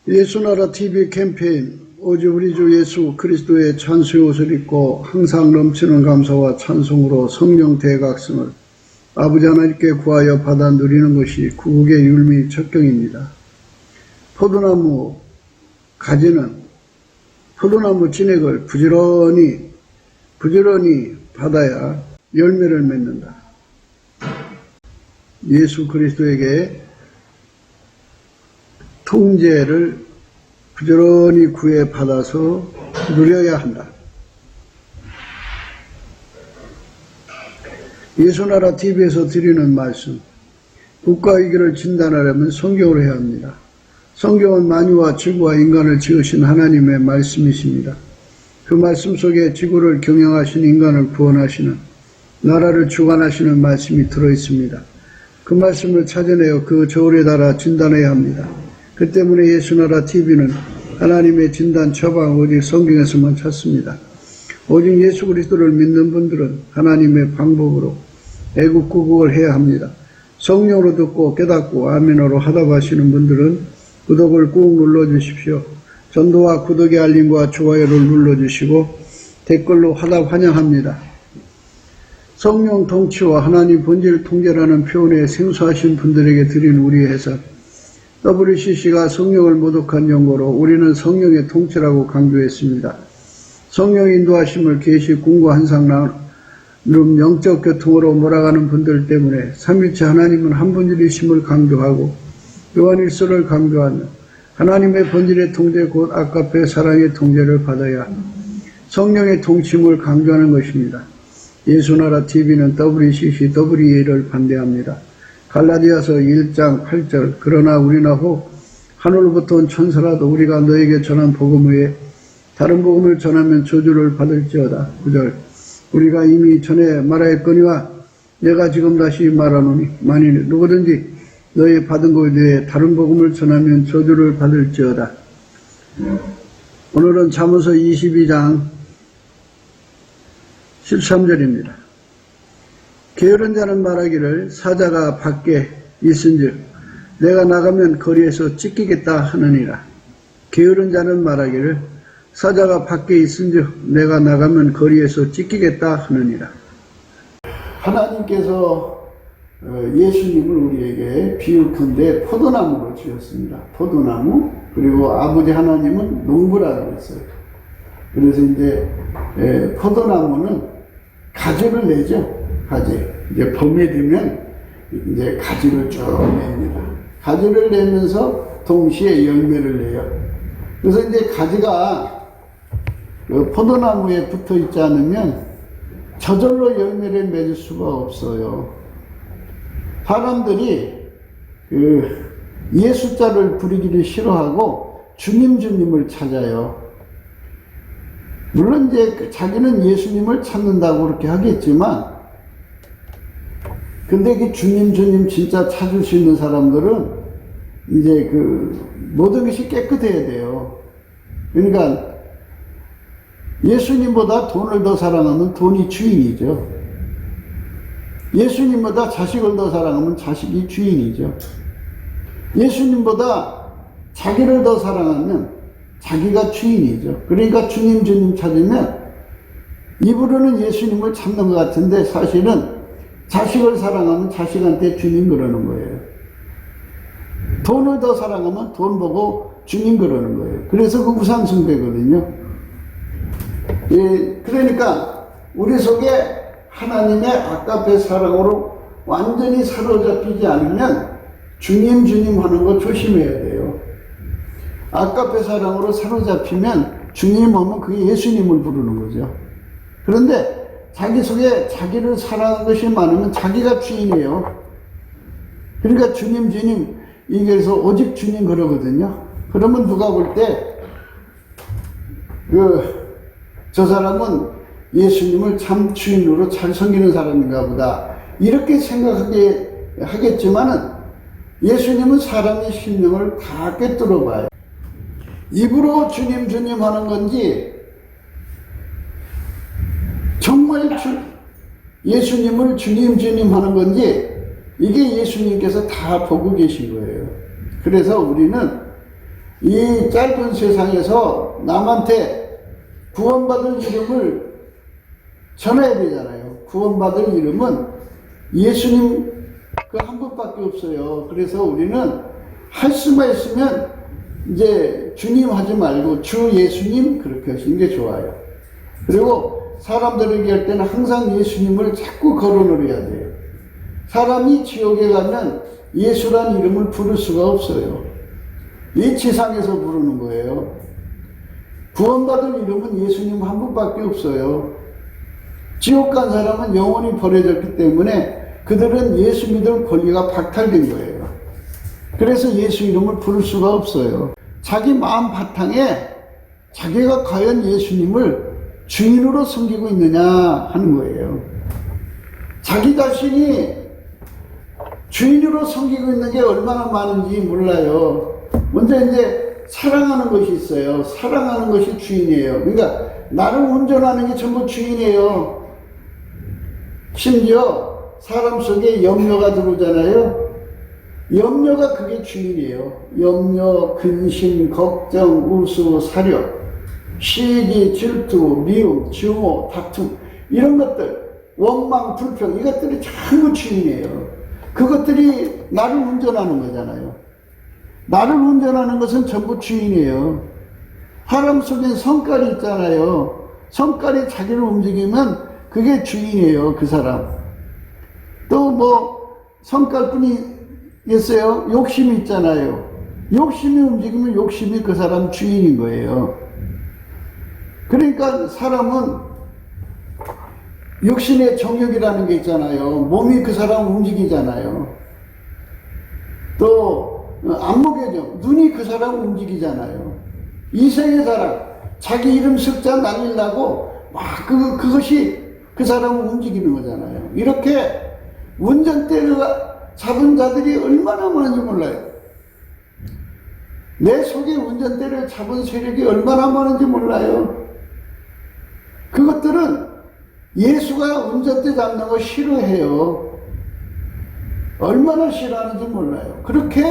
예수나라 TV 캠페인 오직 우리 주 예수 그리스도의 찬수의 옷을 입고 항상 넘치는 감사와 찬송으로 성령 대각성을 아버지 하나님께 구하여 받아 누리는 것이 구국의 율미 척경입니다. 포도나무 가지는 포도나무 진액을 부지런히 받아야 열매를 맺는다. 예수 그리스도에게 통제를 부지런히 구해받아서 누려야 한다. 예수나라 TV에서 드리는 말씀, 국가위기를 진단하려면 성경을 해야 합니다. 성경은 만유와 지구와 인간을 지으신 하나님의 말씀이십니다. 그 말씀 속에 지구를 경영하신 인간을 구원하시는, 나라를 주관하시는 말씀이 들어있습니다. 그 말씀을 찾아내어 그 저울에 달아 진단해야 합니다. 그 때문에 예수나라 TV는 하나님의 진단 처방 오직 성경에서만 찾습니다. 오직 예수 그리스도를 믿는 분들은 하나님의 방법으로 애국구국을 해야 합니다. 성령으로 듣고 깨닫고 아멘으로 하답하시는 분들은 구독을 꾹 눌러주십시오. 전도와 구독의 알림과 좋아요를 눌러주시고 댓글로 하답 환영합니다. 성령 통치와 하나님 본질 통제라는 표현에 생소하신 분들에게 드린 우리의 해석, WCC가 성령을 모독한 연고로 우리는 성령의 통치라고 강조했습니다. 성령의 인도하심을 계시 궁구 한상 나눔 영적 교통으로 몰아가는 분들 때문에 삼위체 하나님은 한 분이심을 강조하고 요한일서를 강조하며 하나님의 본질의 통제 곧 아까페 사랑의 통제를 받아야 성령의 통치임을 강조하는 것입니다. 예수나라 TV는 WCC, WEA를 반대합니다. 갈라디아서 1장 8절 그러나 우리나 혹 하늘로부터 온 천사라도 우리가 너에게 전한 복음 외에 다른 복음을 전하면 저주를 받을지어다. 9절 우리가 이미 전에 말하였거니와 내가 지금 다시 말하노니 만일 누구든지 너희 받은 것 외에 다른 복음을 전하면 저주를 받을지어다. 오늘은 잠언서 22장 13절입니다. 게으른 자는 말하기를 사자가 밖에 있은즉 내가 나가면 거리에서 찢기겠다 하느니라. 게으른 자는 말하기를 사자가 밖에 있은즉 내가 나가면 거리에서 찢기겠다 하느니라. 하나님께서 예수님을 우리에게 비유컨대 포도나무로 지었습니다. 포도나무, 그리고 아버지 하나님은 농부라고 했어요. 그래서 이제 포도나무는 가지를 내죠. 가지. 이제 봄이 되면 이제 가지를 쭉 냅니다. 가지를 내면서 동시에 열매를 내요. 그래서 이제 가지가 그 포도나무에 붙어 있지 않으면 저절로 열매를 맺을 수가 없어요. 사람들이 그 예수자를 부리기를 싫어하고 주님을 찾아요. 물론 이제 자기는 예수님을 찾는다고 그렇게 하겠지만, 근데 그 주님 진짜 찾을 수 있는 사람들은 이제 그 모든 것이 깨끗해야 돼요. 그러니까 예수님보다 돈을 더 사랑하면 돈이 주인이죠. 예수님보다 자식을 더 사랑하면 자식이 주인이죠. 예수님보다 자기를 더 사랑하면 자기가 주인이죠. 그러니까 주님 찾으면 입으로는 예수님을 찾는 것 같은데 사실은 자식을 사랑하면 자식한테 주님 그러는 거예요. 돈을 더 사랑하면 돈 보고 주님 그러는 거예요. 그래서 그 우상숭배거든요. 예, 그러니까 우리 속에 하나님의 아까페 사랑으로 완전히 사로잡히지 않으면 주님 하는 거 조심해야 돼요. 아까페 사랑으로 사로잡히면 주님 하면 그게 예수님을 부르는 거죠. 그런데 자기 속에 자기를 사랑하는 것이 많으면 자기가 주인이에요. 그러니까 주님 이게서 오직 주님 그러거든요. 그러면 누가 볼 때 저 사람은 예수님을 참 주인으로 잘 섬기는 사람인가 보다 이렇게 생각하게 하겠지만은 예수님은 사람의 심령을 다 꿰뚫어 봐요. 입으로 주님 하는 건지 정말 예수님을 주님 하는 건지 이게 예수님께서 다 보고 계신 거예요. 그래서 우리는 이 짧은 세상에서 남한테 구원받을 이름을 전해야 되잖아요. 구원받을 이름은 예수님 그 한 분밖에 없어요. 그래서 우리는 할 수만 있으면 이제 주님 하지 말고 주 예수님 그렇게 하시는 게 좋아요. 그리고 사람들에게 할 때는 항상 예수님을 자꾸 거론을 해야 돼요. 사람이 지옥에 가면 예수란 이름을 부를 수가 없어요. 이 지상에서 부르는 거예요. 구원받을 이름은 예수님 한 분밖에 없어요. 지옥 간 사람은 영원히 버려졌기 때문에 그들은 예수 믿을 권리가 박탈된 거예요. 그래서 예수 이름을 부를 수가 없어요. 자기 마음 바탕에 자기가 과연 예수님을 주인으로 섬기고 있느냐 하는 거예요. 자기 자신이 주인으로 섬기고 있는 게 얼마나 많은지 몰라요. 먼저 이제 사랑하는 것이 있어요. 사랑하는 것이 주인이에요. 그러니까 나를 운전하는 게 전부 주인이에요. 심지어 사람 속에 염려가 들어오잖아요. 염려가 그게 주인이에요. 염려, 근심, 걱정, 우수, 사려, 시기, 질투, 미움, 증오, 다툼 이런 것들, 원망, 불평 이것들이 전부 주인이에요. 그것들이 나를 운전하는 거잖아요. 나를 운전하는 것은 전부 주인이에요. 사람 속에 성깔이 있잖아요. 성깔이 자기를 움직이면 그게 주인이에요. 그 사람. 또 뭐 성깔뿐이 있어요. 욕심이 있잖아요. 욕심이 움직이면 욕심이 그 사람 주인인 거예요. 그러니까 사람은 육신의 정욕이라는 게 있잖아요. 몸이 그 사람 움직이잖아요. 또 안목의 눈이 그 사람 움직이잖아요. 이생의 사람 자기 이름 습자 날리려고 막 그것이 그 사람을 움직이는 거잖아요. 이렇게 운전대를 잡은 자들이 얼마나 많은지 몰라요. 내 속에 운전대를 잡은 세력이 얼마나 많은지 몰라요. 그것들은 예수가 운전대 잡는 거 싫어해요. 얼마나 싫어하는지 몰라요. 그렇게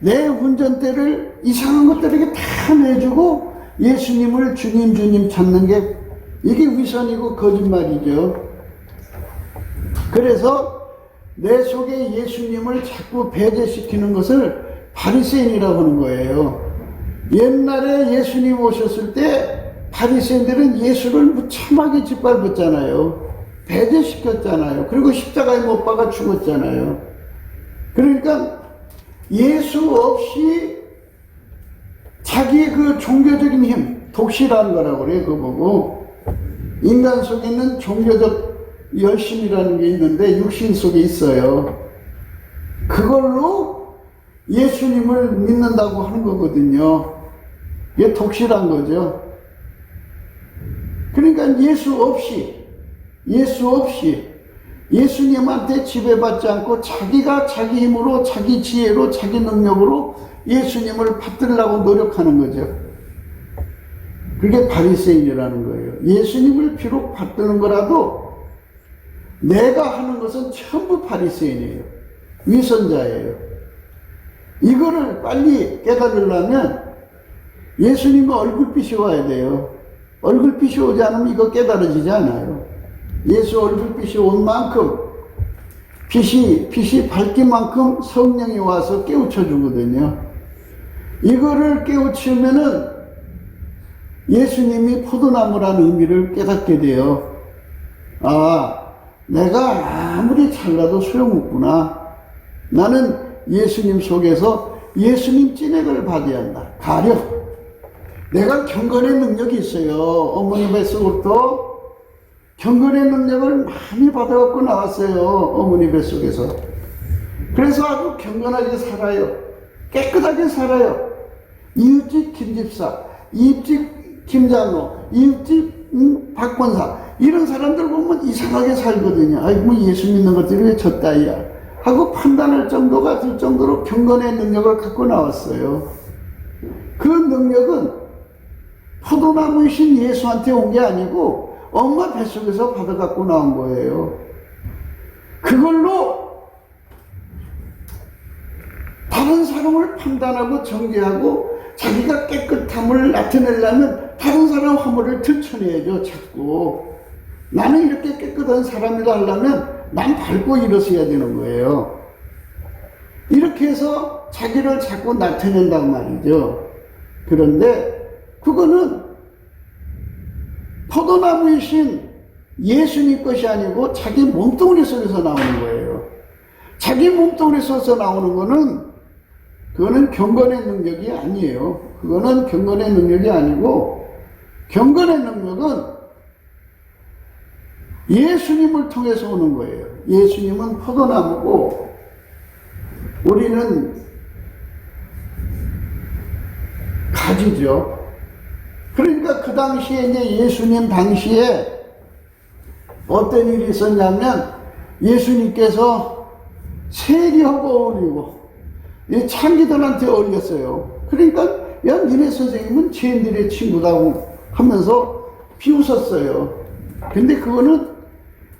내 운전대를 이상한 것들에게 다 내주고 예수님을 주님 찾는 게 이게 위선이고 거짓말이죠. 그래서 내 속에 예수님을 자꾸 배제시키는 것을 바리새인이라고 하는 거예요. 옛날에 예수님 오셨을 때 바리새인들은 예수를 무참하게 짓밟았잖아요. 배제시켰잖아요. 그리고 십자가에 못 박아 죽었잖아요. 그러니까 예수 없이 자기 그 종교적인 힘, 독실한 거라고 그래요. 그거 보고 인간 속에 있는 종교적 열심이라는 게 있는데 육신 속에 있어요. 그걸로 예수님을 믿는다고 하는 거거든요. 이게 독실한 거죠. 그러니까 예수 없이 예수님한테 지배받지 않고 자기가 자기 힘으로 자기 지혜로 자기 능력으로 예수님을 받들려고 노력하는 거죠. 그게 바리새인이라는 거예요. 예수님을 비록 받드는 거라도 내가 하는 것은 전부 바리새인이에요. 위선자예요. 이거를 빨리 깨달으려면 예수님의 얼굴빛이 와야 돼요. 얼굴빛이 오지 않으면 이거 깨달아지지 않아요. 예수 얼굴빛이 온 만큼 빛이 밝긴 만큼 성령이 와서 깨우쳐 주거든요. 이거를 깨우치면은 예수님이 포도나무라는 의미를 깨닫게 돼요. 아, 내가 아무리 잘나도 소용없구나. 나는 예수님 속에서 예수님 찐액을 받아야 한다. 가려. 내가 경건의 능력이 있어요. 어머니 뱃속부터 경건의 능력을 많이 받아갖고 나왔어요. 어머니 뱃속에서. 그래서 아주 경건하게 살아요. 깨끗하게 살아요. 이웃집 김집사, 이웃집 김장로, 이웃집 박권사 이런 사람들 보면 이상하게 살거든요. 아이고 뭐 예수 믿는 것들이 왜 졌다이야 하고 판단할 정도가 될 정도로 경건의 능력을 갖고 나왔어요. 그 능력은 포도나무이신 예수한테 온 게 아니고 엄마 뱃속에서 받아갖고 나온 거예요. 그걸로 다른 사람을 판단하고 정죄하고 자기가 깨끗함을 나타내려면 다른 사람 화물을 들춰내야죠. 자꾸 나는 이렇게 깨끗한 사람이라 하려면 난 밟고 일어서야 되는 거예요. 이렇게 해서 자기를 자꾸 나타낸단 말이죠. 그런데 그거는 포도나무이신 예수님 것이 아니고 자기 몸뚱아리 속에서 나오는 거예요. 자기 몸뚱아리 속에서 나오는 거는 그거는 경건의 능력이 아니에요. 그거는 경건의 능력이 아니고, 경건의 능력은 예수님을 통해서 오는 거예요. 예수님은 포도나무고 우리는 가지죠. 그러니까 그 당시에 이제 예수님 당시에 어떤 일이 있었냐면 예수님께서 세리하고 어울리고 이 창기들한테 어울렸어요. 그러니까 야 니네 선생님은 죄인들의 친구다고 하면서 비웃었어요. 근데 그거는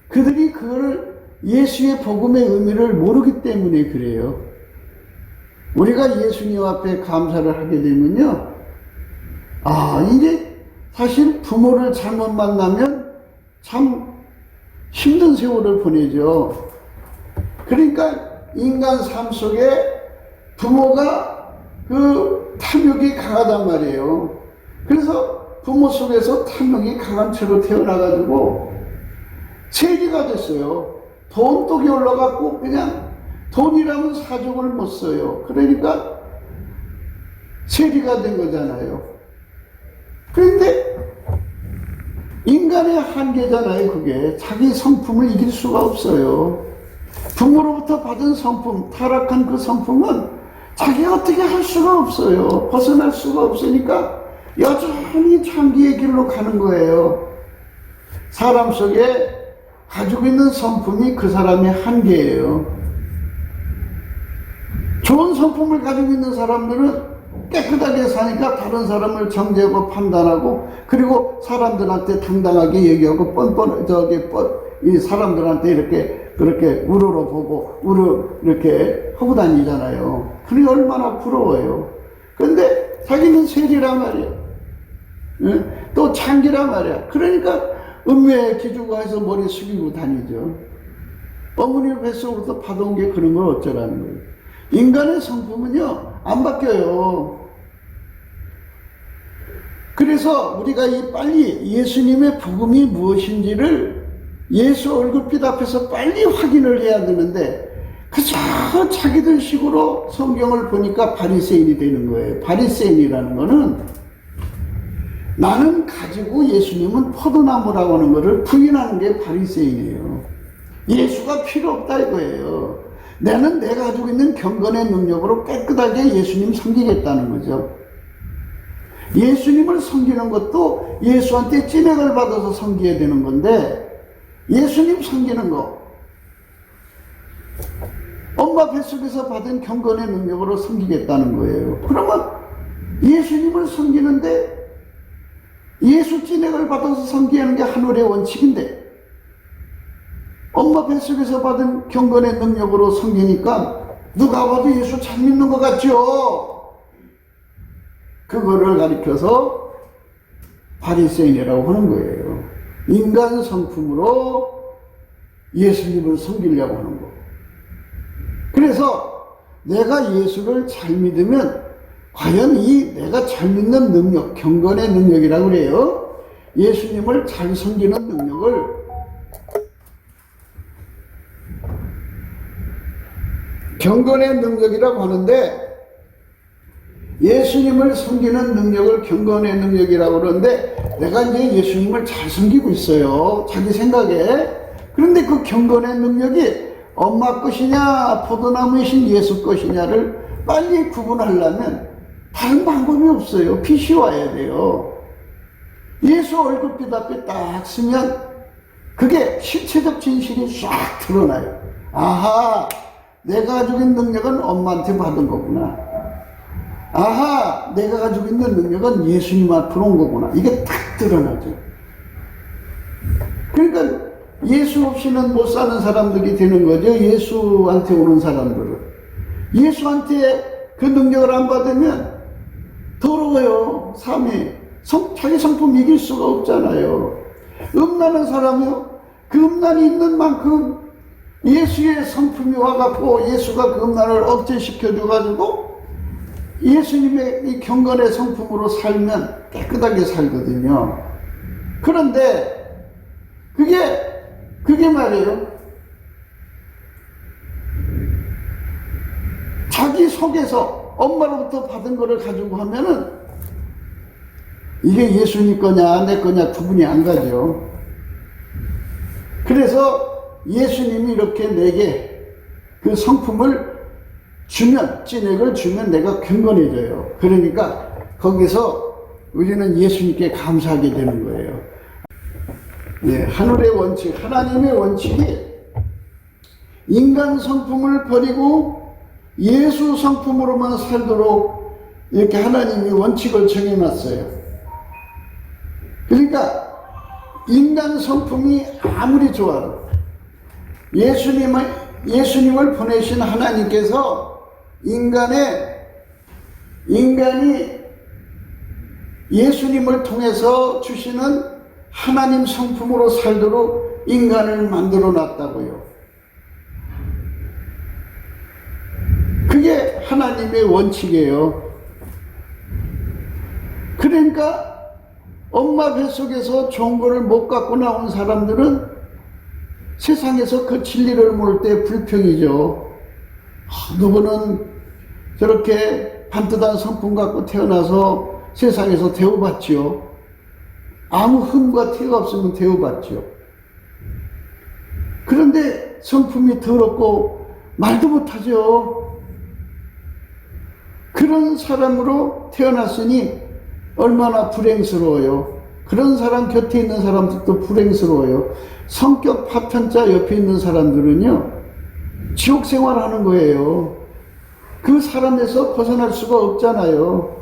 그들이 그거를 예수의 복음의 의미를 모르기 때문에 그래요. 우리가 예수님 앞에 감사를 하게 되면요, 이제 사실 부모를 잘못 만나면 참 힘든 세월을 보내죠. 그러니까 인간 삶 속에 부모가 그 탐욕이 강하단 말이에요. 그래서 부모 속에서 탐욕이 강한 채로 태어나가지고 세리가 됐어요. 돈독이 올라갔고 그냥 돈이라면 사족을 못 써요. 그러니까 세리가 된 거잖아요. 그런데 인간의 한계잖아요. 그게 자기 성품을 이길 수가 없어요. 부모로부터 받은 성품, 타락한 그 성품은 자기가 어떻게 할 수가 없어요. 벗어날 수가 없으니까 여전히 창기의 길로 가는 거예요. 사람 속에 가지고 있는 성품이 그 사람의 한계예요. 좋은 성품을 가지고 있는 사람들은 깨끗하게 사니까 다른 사람을 정죄하고 판단하고, 그리고 사람들한테 당당하게 얘기하고 이 사람들한테 이렇게 그렇게 우러러보고 이렇게 하고 다니잖아요. 그게 얼마나 부러워요. 근데 자기는 세리란 말이야. 또 창기란 말이야. 그러니까 음매에 기주고 해서 머리 숙이고 다니죠. 어머니 뱃속으로부터 받아온 게 그런 걸 어쩌라는 거예요. 인간의 성품은요 안 바뀌어요. 그래서 우리가 빨리 예수님의 복음이 무엇인지를 예수 얼굴빛 앞에서 빨리 확인을 해야 되는데, 그저 자기들 식으로 성경을 보니까 바리새인이 되는 거예요. 바리새인이라는 거는 나는 가지고 예수님은 포도나무라고 하는 것을 부인하는 게 바리새인이에요. 예수가 필요 없다 이거예요. 나는 내가 가지고 있는 경건의 능력으로 깨끗하게 예수님 섬기겠다는 거죠. 예수님을 섬기는 것도 예수한테 찐액을 받아서 섬겨야 되는 건데, 예수님 섬기는 거 엄마 뱃속에서 받은 경건의 능력으로 섬기겠다는 거예요. 그러면 예수님을 섬기는데 예수 찐액을 받아서 섬기는 게 하늘의 원칙인데, 엄마 뱃속에서 받은 경건의 능력으로 섬기니까 누가 봐도 예수 잘 믿는 것 같죠? 그거를 가리켜서 바리새인이라고 하는 거예요. 인간 성품으로 예수님을 섬기려고 하는 거. 그래서 내가 예수를 잘 믿으면 과연 이 내가 잘 믿는 능력, 경건의 능력이라고 그래요. 예수님을 잘 섬기는 능력을 경건의 능력이라고 하는데, 예수님을 섬기는 능력을 경건의 능력이라고 그러는데, 내가 이제 예수님을 잘 섬기고 있어요. 자기 생각에. 그런데 그 경건의 능력이 엄마 것이냐 포도나무이신 예수 것이냐를 빨리 구분하려면 다른 방법이 없어요. 빛이 와야 돼요. 예수 얼굴빛 앞에 딱 쓰면 그게 실체적 진실이 싹 드러나요. 아하, 내가 가지고 있는 능력은 엄마한테 받은 거구나. 아하, 내가 가지고 있는 능력은 예수님 앞으로 온 거구나. 이게 딱 드러나죠. 그러니까 예수 없이는 못 사는 사람들이 되는 거죠. 예수한테 오는 사람들은. 예수한테 그 능력을 안 받으면 더러워요. 삶이. 자기 성품 이길 수가 없잖아요. 음란한 사람이요. 그 음란이 있는 만큼 예수의 성품이 와갖고 예수가 그 음란을 억제시켜줘가지고 예수님의 이 경건의 성품으로 살면 깨끗하게 살거든요. 그런데 그게 말이에요. 자기 속에서 엄마로부터 받은 거를 가지고 하면은 이게 예수님 거냐 내 거냐 구분이 안 가죠. 그래서 예수님이 이렇게 내게 그 성품을 주면, 찐액을 주면 내가 경건해져요. 그러니까 거기서 우리는 예수님께 감사하게 되는 거예요. 예, 하늘의 원칙, 하나님의 원칙이 인간 성품을 버리고 예수 성품으로만 살도록 이렇게 하나님이 원칙을 정해놨어요. 그러니까 인간 성품이 아무리 좋아도 예수님을 보내신 하나님께서 인간이 예수님을 통해서 주시는 하나님 성품으로 살도록 인간을 만들어 놨다고요. 그게 하나님의 원칙이에요. 그러니까 엄마 뱃속에서 좋은 거를 못 갖고 나온 사람들은 세상에서 그 진리를 모를 때 불평이죠. 누구는 저렇게 반듯한 성품 갖고 태어나서 세상에서 대우받지요. 아무 흠과 티가 없으면 대우받지요. 그런데 성품이 더럽고 말도 못하죠. 그런 사람으로 태어났으니 얼마나 불행스러워요. 그런 사람 곁에 있는 사람들도 불행스러워요. 성격 파편자 옆에 있는 사람들은요, 지옥 생활하는 거예요. 그 사람에서 벗어날 수가 없잖아요.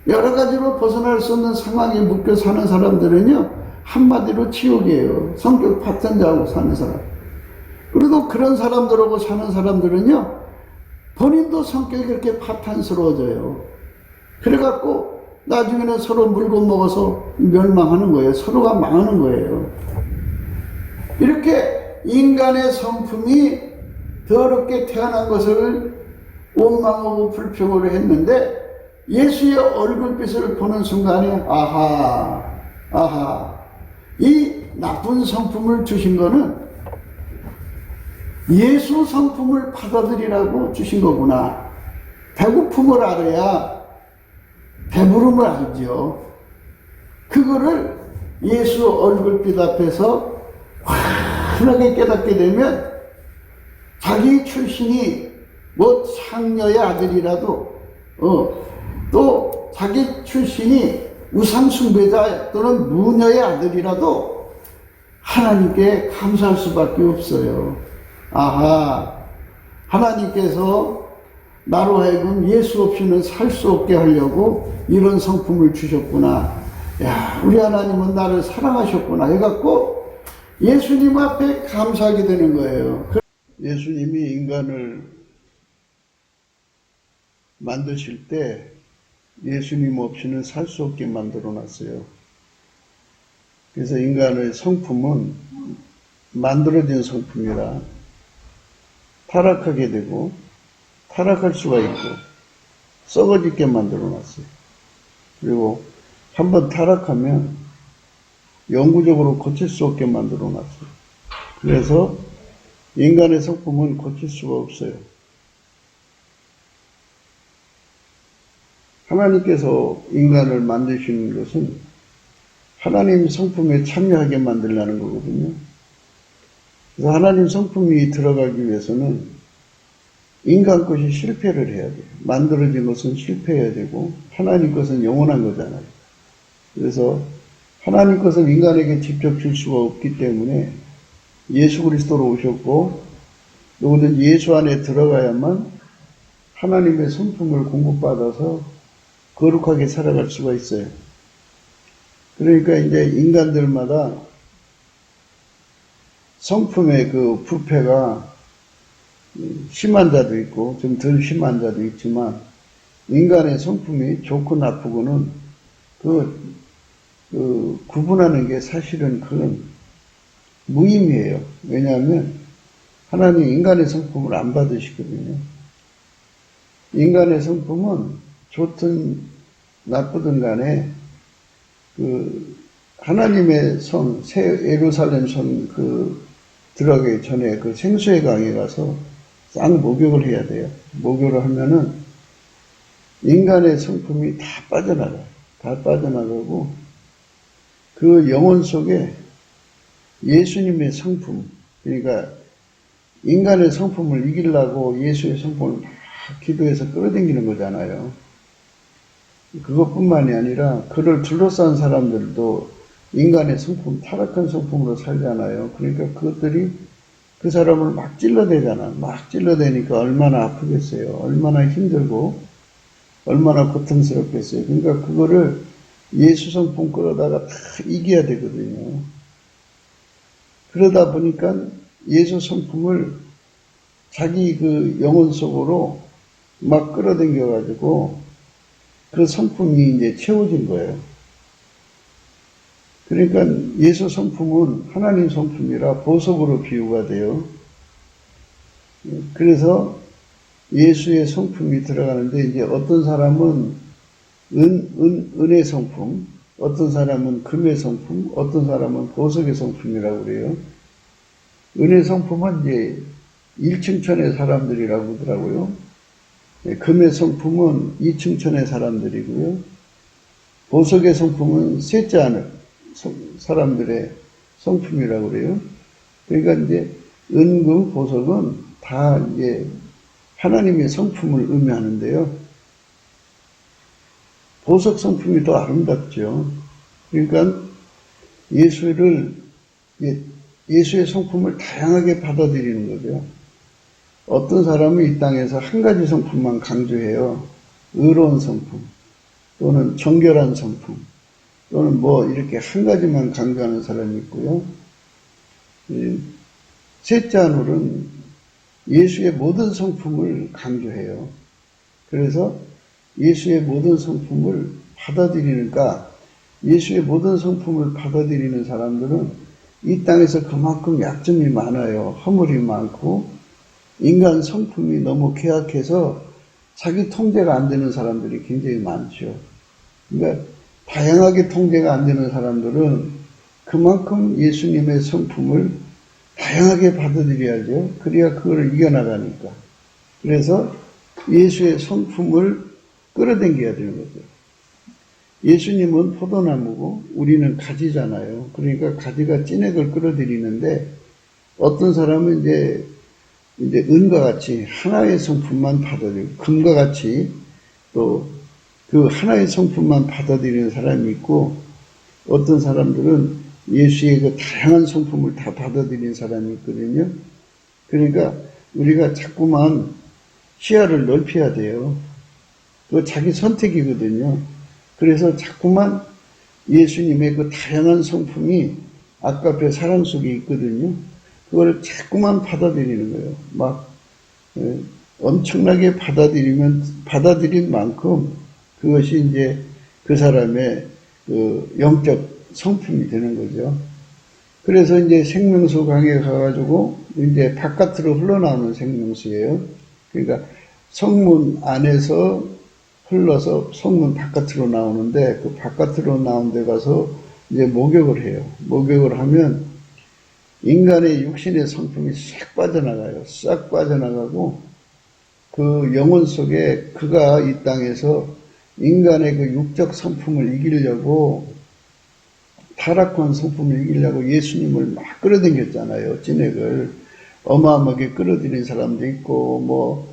여러 가지로 벗어날 수 없는 상황에 묶여 사는 사람들은요, 한마디로 지옥이에요. 성격 파편자하고 사는 사람. 그리고 그런 사람들하고 사는 사람들은요, 본인도 성격이 그렇게 파탄스러워져요. 그래갖고 나중에는 서로 물고 먹어서 멸망하는 거예요. 서로가 망하는 거예요. 이렇게 인간의 성품이 더럽게 태어난 것을 원망하고 불평을 했는데 예수의 얼굴빛을 보는 순간에 아하, 이 나쁜 성품을 주신 거는 예수 성품을 받아들이라고 주신 거구나. 배고픔을 알아야 배부름을 알죠. 그거를 예수 얼굴빛 앞에서 환하게 깨닫게 되면 자기 출신이 뭐 상녀의 아들이라도 또 자기 출신이 우상숭배자 또는 무녀의 아들이라도 하나님께 감사할 수밖에 없어요. 하나님께서 나로 하여금 예수 없이는 살 수 없게 하려고 이런 성품을 주셨구나. 야, 우리 하나님은 나를 사랑하셨구나 해갖고 예수님 앞에 감사하게 되는 거예요. 예수님이 인간을 만드실 때 예수님 없이는 살 수 없게 만들어 놨어요. 그래서 인간의 성품은 만들어진 성품이라 타락하게 되고 타락할 수가 있고 썩어지게 만들어 놨어요. 그리고 한번 타락하면 영구적으로 고칠 수 없게 만들어 놨어요. 그래서 인간의 성품은 고칠 수가 없어요. 하나님께서 인간을 만드시는 것은 하나님 성품에 참여하게 만들려는 거거든요. 그래서 하나님 성품이 들어가기 위해서는 인간 것이 실패를 해야 돼요. 만들어진 것은 실패해야 되고 하나님 것은 영원한 거잖아요. 그래서 하나님 것은 인간에게 직접 줄 수가 없기 때문에 예수 그리스도로 오셨고 누구든 예수 안에 들어가야만 하나님의 성품을 공급받아서 거룩하게 살아갈 수가 있어요. 그러니까 이제 인간들마다 성품의 그 부패가 심한 자도 있고 좀 덜 심한 자도 있지만 인간의 성품이 좋고 나쁘고는 구분하는 게 사실은 그건 무의미해요. 왜냐하면 하나님 인간의 성품을 안 받으시거든요. 인간의 성품은 좋든 나쁘든 간에 하나님의 성, 새 예루살렘 성 들어가기 전에 생수의 강에 가서 싹 목욕을 해야 돼요. 목욕을 하면은 인간의 성품이 다 빠져나가요. 다 빠져나가고 그 영혼 속에 예수님의 성품, 그러니까 인간의 성품을 이기려고 예수의 성품을 막 기도해서 끌어당기는 거잖아요. 그것뿐만이 아니라 그를 둘러싼 사람들도 인간의 성품, 타락한 성품으로 살잖아요. 그러니까 그것들이 그 사람을 막 찔러대잖아. 막 찔러대니까 얼마나 아프겠어요. 얼마나 힘들고 얼마나 고통스럽겠어요. 그러니까 그거를 예수 성품 끌어다가 다 이겨야 되거든요. 그러다 보니까 예수 성품을 자기 영혼 속으로 막 끌어당겨가지고 그 성품이 이제 채워진 거예요. 그러니까 예수 성품은 하나님 성품이라 보석으로 비유가 돼요. 그래서 예수의 성품이 들어가는데 이제 어떤 사람은 은의 성품, 어떤 사람은 금의 성품, 어떤 사람은 보석의 성품이라고 그래요. 은의 성품은 이제 1층천의 사람들이라고 하더라고요. 금의 성품은 2층천의 사람들이고요. 보석의 성품은 셋째 하늘 사람들의 성품이라고 그래요. 그러니까 이제 은금, 보석은 다 이제 하나님의 성품을 의미하는데요. 보석 성품이 더 아름답죠. 그러니까 예수의 성품을 다양하게 받아들이는 거죠. 어떤 사람은 이 땅에서 한 가지 성품만 강조해요. 의로운 성품, 또는 정결한 성품, 또는 이렇게 한 가지만 강조하는 사람이 있고요. 셋째 하늘은 예수의 모든 성품을 강조해요. 그래서 예수의 모든 성품을 받아들이니까 예수의 모든 성품을 받아들이는 사람들은 이 땅에서 그만큼 약점이 많아요. 허물이 많고 인간 성품이 너무 계약해서 자기 통제가 안 되는 사람들이 굉장히 많죠. 그러니까 다양하게 통제가 안 되는 사람들은 그만큼 예수님의 성품을 다양하게 받아들여야죠. 그래야 그걸 이겨나가니까. 그래서 예수의 성품을 끌어당겨야 되는 거죠. 예수님은 포도나무고 우리는 가지잖아요. 그러니까 가지가 찐액을 끌어들이는데 어떤 사람은 이제 은과 같이 하나의 성품만 받아들이고 금과 같이 또 그 하나의 성품만 받아들이는 사람이 있고 어떤 사람들은 예수의 그 다양한 성품을 다 받아들이는 사람이 있거든요. 그러니까 우리가 자꾸만 시야를 넓혀야 돼요. 그거 자기 선택이거든요. 그래서 자꾸만 예수님의 그 다양한 성품이 아까 사랑 속에 있거든요. 그걸 자꾸만 받아들이는 거예요. 막 엄청나게 받아들인 만큼 그것이 이제 그 사람의 영적 성품이 되는 거죠. 그래서 이제 생명수 강에 가가지고 이제 바깥으로 흘러나오는 생명수예요. 그러니까 성문 안에서 흘러서 성문 바깥으로 나오는데 그 바깥으로 나온 데 가서 이제 목욕을 해요. 목욕을 하면 인간의 육신의 성품이 싹 빠져나가요. 싹 빠져나가고 그 영혼 속에 그가 이 땅에서 인간의 그 육적 성품을 이기려고 타락한 성품을 이기려고 예수님을 막 끌어당겼잖아요. 진액을 어마어마하게 끌어들인 사람도 있고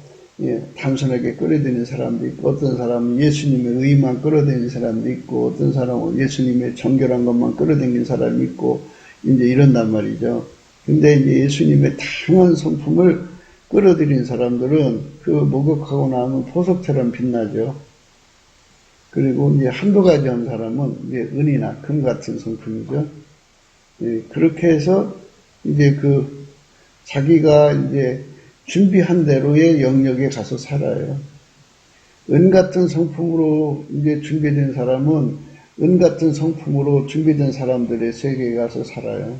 단순하게 끌어들이는 사람도 있고 어떤 사람은 예수님의 의만 끌어들이는 사람도 있고 어떤 사람은 예수님의 정결한 것만 끌어당긴 사람이 있고 이제 이런단 말이죠. 근데 이제 예수님의 다양한 성품을 끌어들인 사람들은 그 목욕하고 나면 보석처럼 빛나죠. 그리고 이제 한두 가지 한 사람은 이제 은이나 금 같은 성품이죠. 그렇게 해서 이제 자기가 이제 준비한 대로의 영역에 가서 살아요. 은 같은 성품으로 이제 준비된 사람은 은 같은 성품으로 준비된 사람들의 세계에 가서 살아요.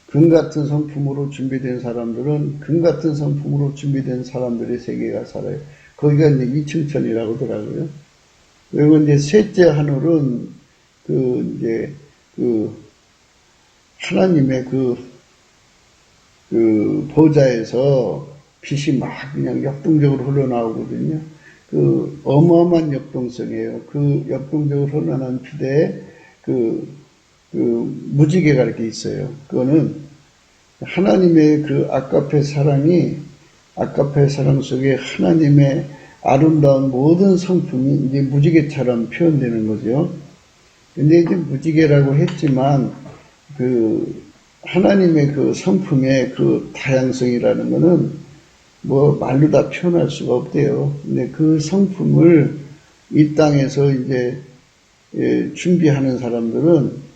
금 같은 성품으로 준비된 사람들은 금 같은 성품으로 준비된 사람들의 세계가 살아요. 거기가 이제 이층천이라고 하더라고요. 그리고 이제 셋째 하늘은 하나님의 보좌에서 빛이 막 그냥 역동적으로 흘러나오거든요. 어마어마한 역동성이에요. 역동적으로 흘러나오는 빛에 무지개가 이렇게 있어요. 그거는 하나님의 아가페 사랑 속에 하나님의 아름다운 모든 성품이 이제 무지개처럼 표현되는 거죠. 근데 이제 무지개라고 했지만, 하나님의 성품의 다양성이라는 거는 뭐 말로 다 표현할 수가 없대요. 근데 그 성품을 이 땅에서 이제 준비하는 사람들은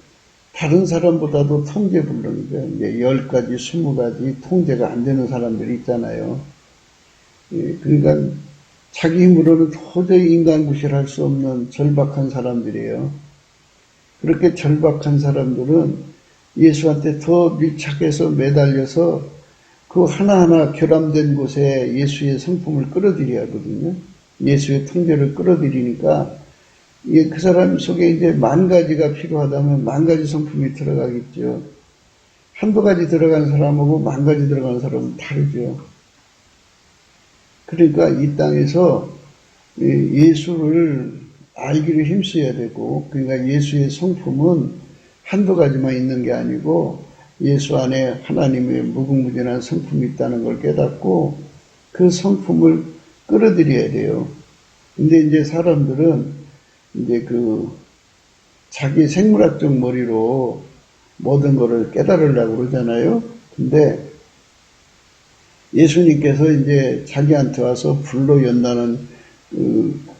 다른 사람보다도 통제불능인 거예요. 이제 10가지, 20가지 통제가 안 되는 사람들이 있잖아요. 그러니까 자기 힘으로는 도저히 인간 구실할 수 없는 절박한 사람들이에요. 그렇게 절박한 사람들은 예수한테 더 밀착해서 매달려서 그 하나하나 결함된 곳에 예수의 성품을 끌어들여야 하거든요. 예수의 통제를 끌어들이니까 그 사람 속에 이제 10,000가지가 필요하다면 10,000가지 성품이 들어가겠죠. 한두 가지 들어간 사람하고 10,000가지 들어간 사람은 다르죠. 그러니까 이 땅에서 예수를 알기를 힘써야 되고, 그러니까 예수의 성품은 한두 가지만 있는 게 아니고 예수 안에 하나님의 무궁무진한 성품이 있다는 걸 깨닫고 그 성품을 끌어들여야 돼요. 근데 이제 사람들은 이제 자기 생물학적 머리로 모든 거를 깨달으려고 그러잖아요. 근데 예수님께서 이제 자기한테 와서 불로 연다는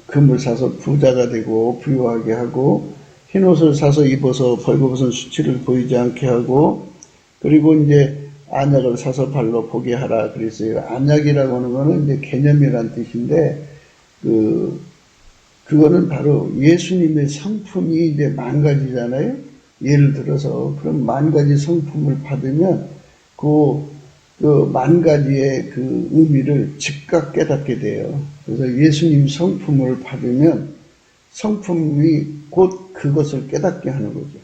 금을 사서 부자가 되고 부유하게 하고, 흰옷을 사서 입어서 벌거벗은 수치를 보이지 않게 하고, 그리고 이제 안약을 사서 발로 보게 하라 그랬어요. 안약이라고 하는 거는 이제 개념이란 뜻인데, 그거는 바로 예수님의 성품이 이제 10,000가지잖아요. 예를 들어서, 그럼 10,000가지 성품을 받으면, 그 10,000가지의 의미를 즉각 깨닫게 돼요. 그래서 예수님 성품을 받으면 성품이 곧 그것을 깨닫게 하는 거죠.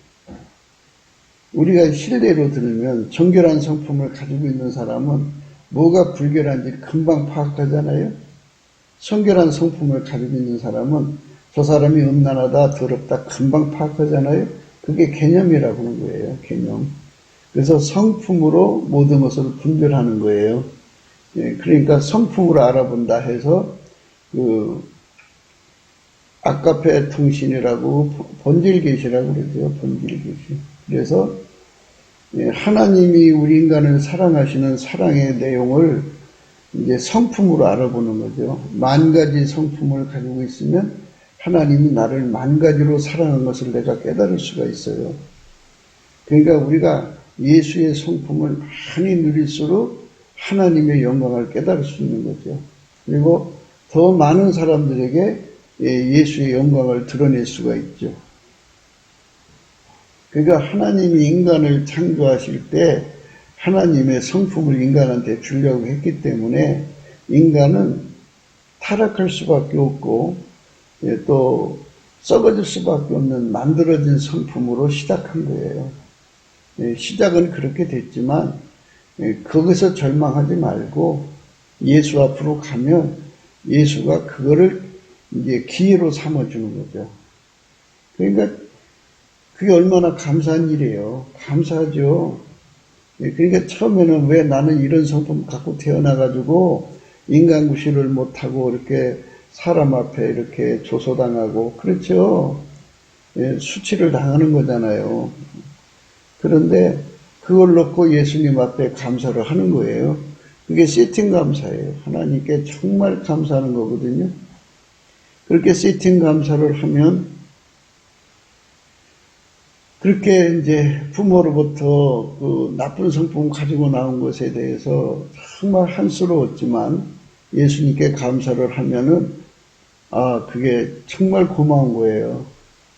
우리가 실례로 들으면 정결한 성품을 가지고 있는 사람은 뭐가 불결한지 금방 파악하잖아요. 성결한 성품을 가지고 있는 사람은 저 사람이 음란하다, 더럽다 금방 파악하잖아요. 그게 개념이라고 하는 거예요. 개념. 그래서 성품으로 모든 것을 분별하는 거예요. 그러니까 성품으로 알아본다 해서 아가페 통신이라고 본질계시라고 그러죠. 본질계시. 그래서 하나님이 우리 인간을 사랑하시는 사랑의 내용을 이제 성품으로 알아보는 거죠. 10,000가지 성품을 가지고 있으면 하나님이 나를 10,000가지로 사랑하는 것을 내가 깨달을 수가 있어요. 그러니까 우리가 예수의 성품을 많이 누릴수록 하나님의 영광을 깨달을 수 있는 거죠. 그리고 더 많은 사람들에게 예수의 영광을 드러낼 수가 있죠. 그러니까 하나님이 인간을 창조하실 때 하나님의 성품을 인간한테 주려고 했기 때문에 인간은 타락할 수밖에 없고 또 썩어질 수밖에 없는 만들어진 성품으로 시작한 거예요. 시작은 그렇게 됐지만 거기서 절망하지 말고 예수 앞으로 가면 예수가 그거를 이제 기회로 삼아주는 거죠. 그러니까 그게 얼마나 감사한 일이에요. 감사하죠. 그러니까 처음에는 왜 나는 이런 성품 갖고 태어나가지고 인간구실을 못하고 이렇게 사람 앞에 이렇게 조소당하고 그렇죠. 수치를 당하는 거잖아요. 그런데 그걸 놓고 예수님 앞에 감사를 하는 거예요. 그게 세팅 감사예요. 하나님께 정말 감사하는 거거든요. 그렇게 세팅 감사를 하면 그렇게 이제 부모로부터 그 나쁜 성품 가지고 나온 것에 대해서 정말 한스러웠지만 예수님께 감사를 하면은 그게 정말 고마운 거예요.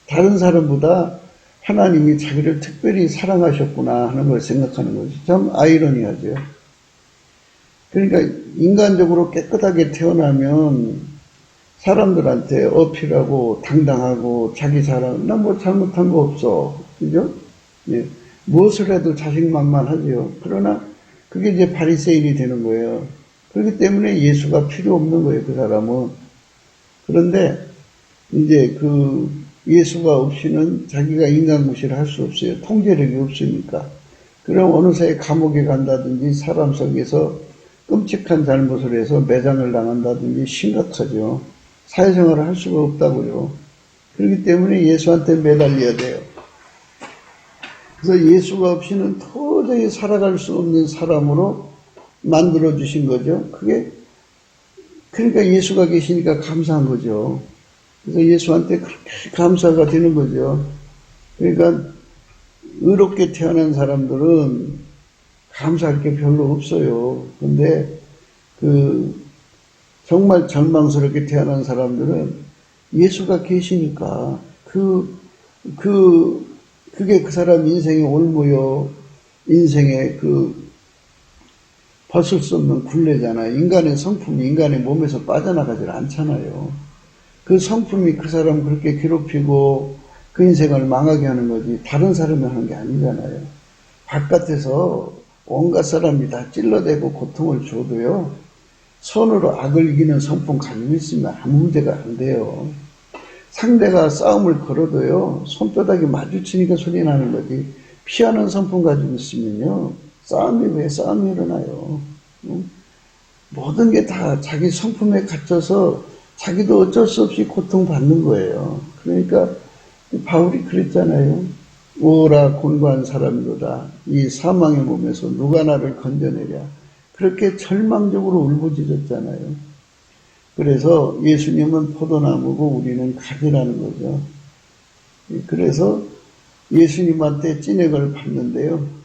다른 사람보다 하나님이 자기를 특별히 사랑하셨구나 하는 걸 생각하는 거죠. 참 아이러니하죠. 그러니까 인간적으로 깨끗하게 태어나면 사람들한테 어필하고 당당하고 자기 자랑, 나 뭐 잘못한 거 없어. 그죠? 예. 무엇을 해도 자신만만하죠. 그러나 그게 이제 바리새인이 되는 거예요. 그렇기 때문에 예수가 필요 없는 거예요, 그 사람은. 그런데 이제 그 예수가 없이는 자기가 인간 무시를 할 수 없어요. 통제력이 없으니까. 그럼 어느새 감옥에 간다든지 사람 속에서 끔찍한 잘못을 해서 매장을 당한다든지 심각하죠. 사회생활을 할 수가 없다고요. 그렇기 때문에 예수한테 매달려야 돼요. 그래서 예수가 없이는 도저히 살아갈 수 없는 사람으로 만들어주신 거죠. 그러니까 예수가 계시니까 감사한 거죠. 그래서 예수한테 그렇게 감사가 되는 거죠. 그러니까 의롭게 태어난 사람들은 감사할 게 별로 없어요. 근데 정말 절망스럽게 태어난 사람들은 예수가 계시니까 그게 그 사람 인생의 올무요, 인생의 벗을 수 없는 굴레잖아요. 인간의 성품이 인간의 몸에서 빠져나가질 않잖아요. 그 성품이 그 사람 그렇게 괴롭히고 그 인생을 망하게 하는 거지 다른 사람이 하는 게 아니잖아요. 바깥에서 온갖 사람이 다 찔러대고 고통을 줘도요. 손으로 악을 이기는 성품 가지고 있으면 아무 문제가 안 돼요. 상대가 싸움을 걸어도요. 손바닥이 마주치니까 소리 나는 거지. 피하는 성품 가지고 있으면요. 왜 싸움이 일어나요. 모든 게 다 자기 성품에 갇혀서 자기도 어쩔 수 없이 고통받는 거예요. 그러니까 바울이 그랬잖아요. 오라 곤고한 사람이로다. 이 사망의 몸에서 누가 나를 건져내랴. 그렇게 절망적으로 울부짖었잖아요. 그래서 예수님은 포도나무고 우리는 가지라는 거죠. 그래서 예수님한테 찐액을 받는데요.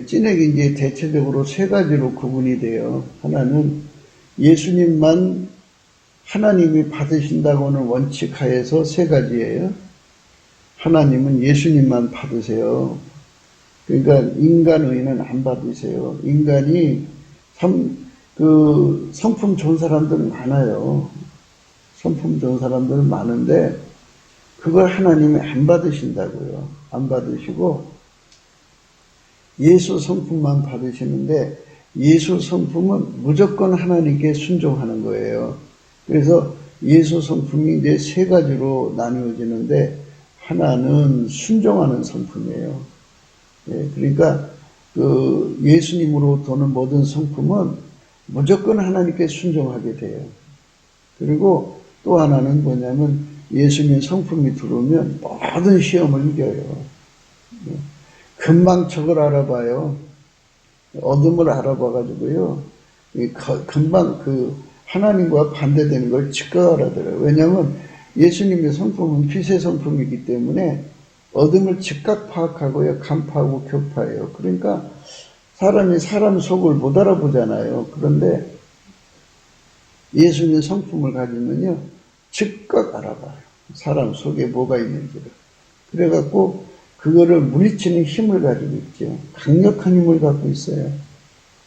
찐액이 이제 대체적으로 세 가지로 구분이 돼요. 하나는 예수님만 하나님이 받으신다고는 원칙 하에서 세 가지예요. 하나님은 예수님만 받으세요. 그러니까 인간의는 안 받으세요. 인간이 성품 좋은 사람들은 많아요. 성품 좋은 사람들은 많은데 그걸 하나님이 안 받으신다고요. 안 받으시고 예수 성품만 받으시는데 예수 성품은 무조건 하나님께 순종하는 거예요. 그래서 예수 성품이 이제 세 가지로 나누어지는데 하나는 순종하는 성품이에요. 그러니까 예수님으로부터 오는 모든 성품은 무조건 하나님께 순종하게 돼요. 그리고 또 하나는 뭐냐면 예수님 성품이 들어오면 모든 시험을 이겨요. 금방 적을 알아봐요. 어둠을 알아봐가지고요. 금방 하나님과 반대되는 걸 즉각 알아들어요. 왜냐하면 예수님의 성품은 빛의 성품이기 때문에 어둠을 즉각 파악하고요. 간파하고 격파해요. 그러니까 사람이 사람 속을 못 알아보잖아요. 그런데 예수님의 성품을 가지면요. 즉각 알아봐요. 사람 속에 뭐가 있는지를. 그래갖고 그거를 물리치는 힘을 가지고 있죠. 강력한 힘을 갖고 있어요.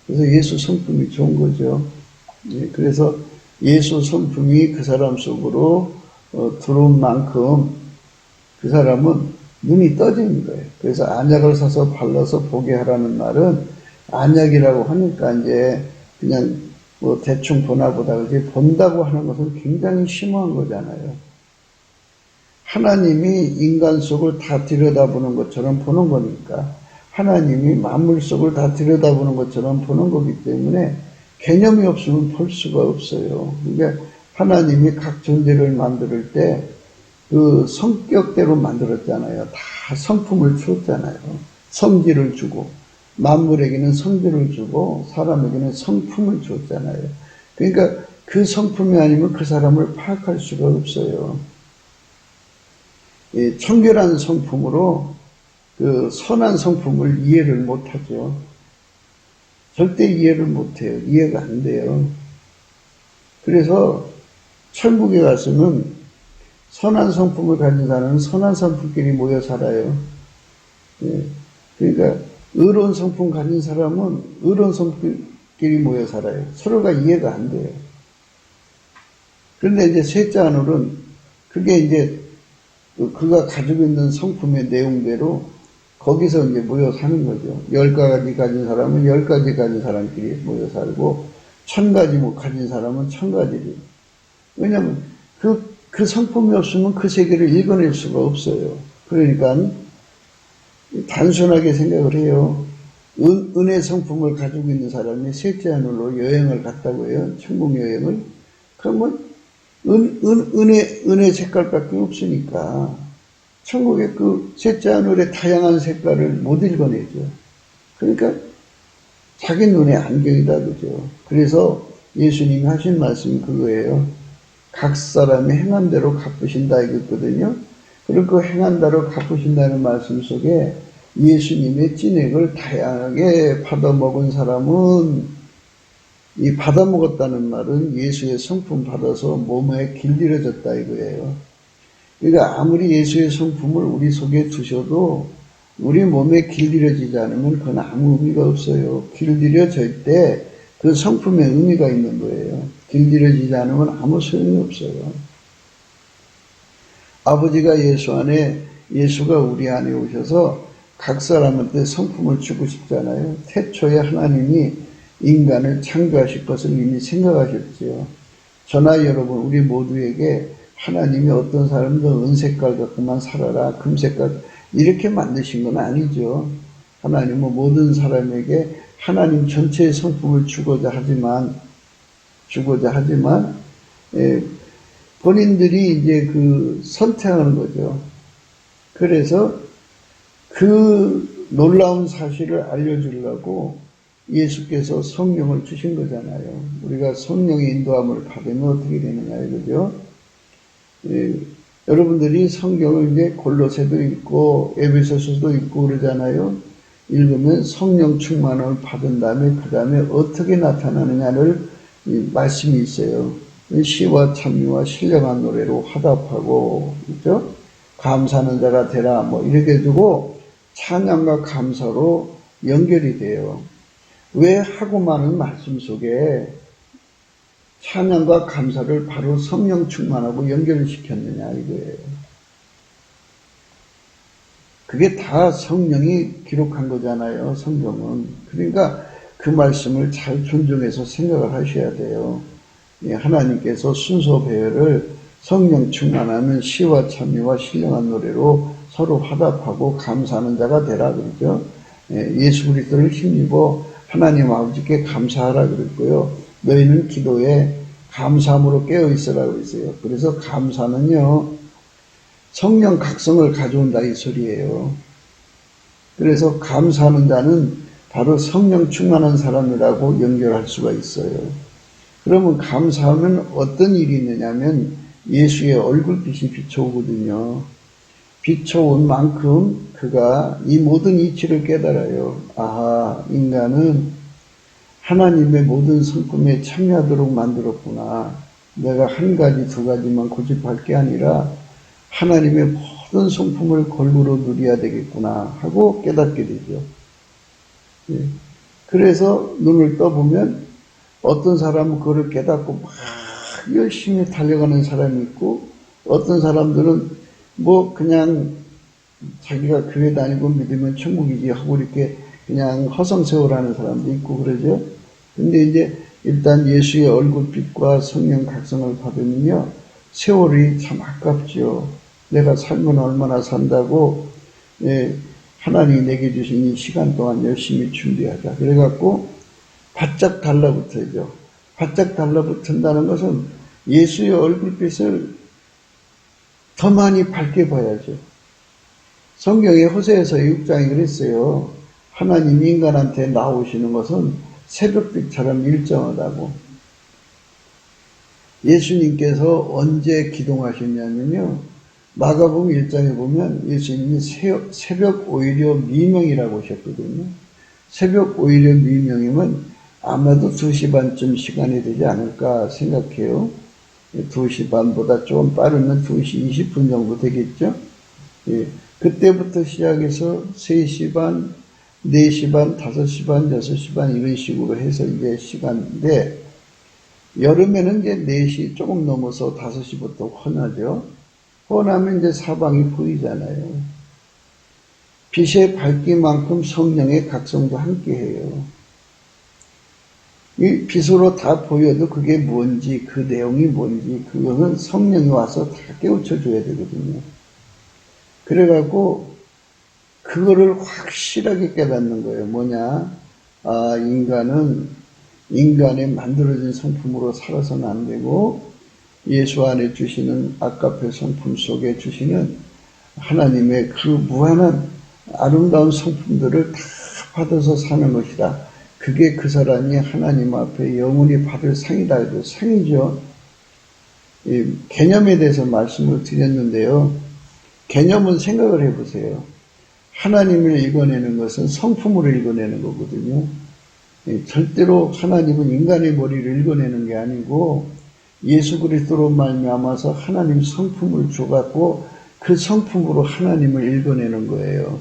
그래서 예수 성품이 좋은 거죠. 그래서 예수 성품이 그 사람 속으로 들어온 만큼 그 사람은 눈이 떠지는 거예요. 그래서 안약을 사서 발라서 보게 하라는 말은 안약이라고 하니까 이제 그냥 대충 보나 보다 그지 본다고 하는 것은 굉장히 심오한 거잖아요. 하나님이 인간 속을 다 들여다보는 것처럼 보는 거니까 하나님이 만물 속을 다 들여다보는 것처럼 보는 거기 때문에 개념이 없으면 볼 수가 없어요. 그러니까 하나님이 각 존재를 만들 때 그 성격대로 만들었잖아요. 다 성품을 주었잖아요. 성질을 주고 만물에게는 성질을 주고 사람에게는 성품을 주었잖아요. 그러니까 그 성품이 아니면 그 사람을 파악할 수가 없어요. 청결한 성품으로 그 선한 성품을 이해를 못하죠. 절대 이해를 못해요. 이해가 안 돼요. 그래서 천국에 가서는 선한 성품을 가진 사람은 선한 성품끼리 모여 살아요. 예. 그러니까 의로운 성품 가진 사람은 의로운 성품끼리 모여 살아요. 서로가 이해가 안 돼요. 그런데 이제 셋째 아놀은 그게 이제 그가 가지고 있는 성품의 내용대로 거기서 이제 모여 사는 거죠. 10가지 가진 사람은 10가지 가진 사람끼리 모여 살고 1000가지 가진 사람은 1000가지를. 왜냐하면 그 성품이 없으면 그 세계를 읽어낼 수가 없어요. 그러니까 단순하게 생각을 해요. 은혜 성품을 가지고 있는 사람이 셋째 하늘로 여행을 갔다고 해요. 천국 여행을. 그러면 은혜 색깔밖에 없으니까 천국의 그 셋째 하늘의 다양한 색깔을 못 읽어내죠. 그러니까 자기 눈에 안경이다 그죠. 그래서 예수님이 하신 말씀이 그거예요. 각 사람이 행한 대로 갚으신다 이거거든요. 그리고 그 행한 대로 갚으신다는 말씀 속에 예수님의 진액을 다양하게 받아먹은 사람은 이 받아먹었다는 말은 예수의 성품 받아서 몸에 길들여졌다 이거예요. 그러니까 아무리 예수의 성품을 우리 속에 두셔도 우리 몸에 길들여지지 않으면 그건 아무 의미가 없어요. 길들여질 때 그 성품에 의미가 있는 거예요. 길들여지지 않으면 아무 소용이 없어요. 아버지가 예수가 우리 안에 오셔서 각 사람한테 성품을 주고 싶잖아요. 태초에 하나님이 인간을 창조하실 것을 이미 생각하셨지요. 저나 여러분 우리 모두에게 하나님이 어떤 사람도 은색깔 갖고만 살아라 금색깔 이렇게 만드신 건 아니죠. 하나님은 모든 사람에게 하나님 전체의 성품을 주고자 하지만 본인들이 이제 선택하는 거죠. 그래서 그 놀라운 사실을 알려주려고 예수께서 성령을 주신 거잖아요. 우리가 성령의 인도함을 받으면 어떻게 되느냐 이거죠. 여러분들이 성경을 이제 골로새도 읽고 에베소서도 읽고 그러잖아요. 읽으면 성령 충만을 받은 다음에 그 다음에 어떻게 나타나느냐를 말씀이 있어요. 시와 찬미와 신령한 노래로 화답하고 그렇죠? 감사하는 자가 되라 뭐 이렇게 두고 찬양과 감사로 연결이 돼요. 왜 하고 많은 말씀 속에 찬양과 감사를 바로 성령 충만하고 연결을 시켰느냐 이거예요. 그게 다 성령이 기록한 거잖아요. 성경은. 그러니까 그 말씀을 잘 존중해서 생각을 하셔야 돼요. 하나님께서 순서 배열을 성령 충만하면 시와 찬미와 신령한 노래로 서로 화답하고 감사하는 자가 되라 그러죠. 예수 그리스도를 힘입어 하나님 아버지께 감사하라 그랬고요. 너희는 기도에 감사함으로 깨어있으라 그랬어요. 그래서 감사는요. 성령 각성을 가져온다 이 소리예요. 그래서 감사하는 자는 바로 성령 충만한 사람이라고 연결할 수가 있어요. 그러면 감사하면 어떤 일이 있느냐면 예수의 얼굴빛이 비춰오거든요. 비춰온 만큼 그가 이 모든 이치를 깨달아요. 아하, 인간은 하나님의 모든 성품에 참여하도록 만들었구나. 내가 한 가지 두 가지만 고집할 게 아니라 하나님의 모든 성품을 골고루 누려야 되겠구나 하고 깨닫게 되죠. 그래서 눈을 떠보면 어떤 사람은 그거를 깨닫고 막 열심히 달려가는 사람이 있고 어떤 사람들은 뭐 그냥 자기가 교회 다니고 믿으면 천국이지 하고 이렇게 그냥 허송세월하는 사람도 있고 그러죠. 근데 이제 일단 예수의 얼굴빛과 성령 각성을 받으면요. 세월이 참 아깝죠. 내가 살면 얼마나 산다고 하나님이 내게 주신 이 시간 동안 열심히 준비하자. 그래갖고 바짝 달라붙어야죠. 바짝 달라붙는다는 것은 예수의 얼굴빛을 더 많이 밝게 봐야죠. 성경에 호세아서 6장에 그랬어요. 하나님이 인간한테 나오시는 것은 새벽빛처럼 일정하다고. 예수님께서 언제 기동하셨냐면요. 마가복음 1장에 보면 예수님이 새벽 오히려 미명이라고 하셨거든요. 새벽 오히려 미명이면 아마도 2시 반쯤 시간이 되지 않을까 생각해요. 2시 반보다 조금 빠르면 2시 20분 정도 되겠죠. 예, 그때부터 시작해서 3시 반, 4시 반, 5시 반, 6시 반 이런 식으로 해서 이제 시간인데, 여름에는 이제 4시 조금 넘어서 5시부터 헌하죠. 헌하면 이제 사방이 보이잖아요. 빛의 밝기만큼 성령의 각성도 함께해요. 이 빛으로 다 보여도 그게 뭔지, 그 내용이 뭔지, 그거는 성령이 와서 다 깨우쳐 줘야 되거든요. 그래갖고, 그거를 확실하게 깨닫는 거예요. 뭐냐? 아, 인간의 만들어진 성품으로 살아서는 안 되고, 예수 안에 주시는 아까페 성품 속에 주시는 하나님의 그 무한한 아름다운 성품들을 다 받아서 사는 것이다. 그게 그 사람이 하나님 앞에 영원히 받을 상이다 해도 상이죠. 이 개념에 대해서 말씀을 드렸는데요. 개념은 생각을 해보세요. 하나님을 읽어내는 것은 성품으로 읽어내는 거거든요. 절대로 하나님은 인간의 머리를 읽어내는 게 아니고 예수 그리스도로 말미암아서 하나님 성품을 줘갖고 그 성품으로 하나님을 읽어내는 거예요.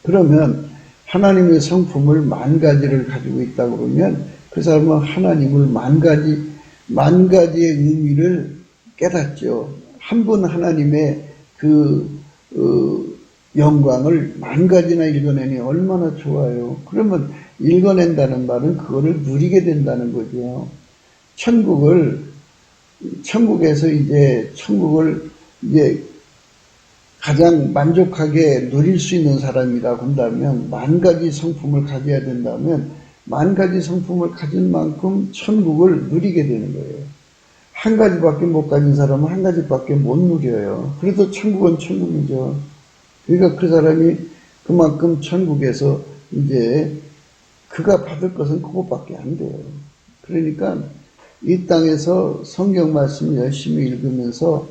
그러면 하나님의 성품을 10,000가지를 가지고 있다 그러면 그 사람은 하나님을 10,000가지의 의미를 깨닫죠. 한 분 하나님의 영광을 10,000가지나 읽어내니 얼마나 좋아요. 그러면 읽어낸다는 말은 그거를 누리게 된다는 거죠. 천국에서 천국을 가장 만족하게 누릴 수 있는 사람이라고 한다면 10,000가지 성품을 가져야 된다면 10,000가지 성품을 가진 만큼 천국을 누리게 되는 거예요. 한 가지밖에 못 가진 사람은 한 가지밖에 못 누려요. 그래도 천국은 천국이죠. 그러니까 그 사람이 그만큼 천국에서 그가 받을 것은 그것밖에 안 돼요. 그러니까 이 땅에서 성경 말씀 열심히 읽으면서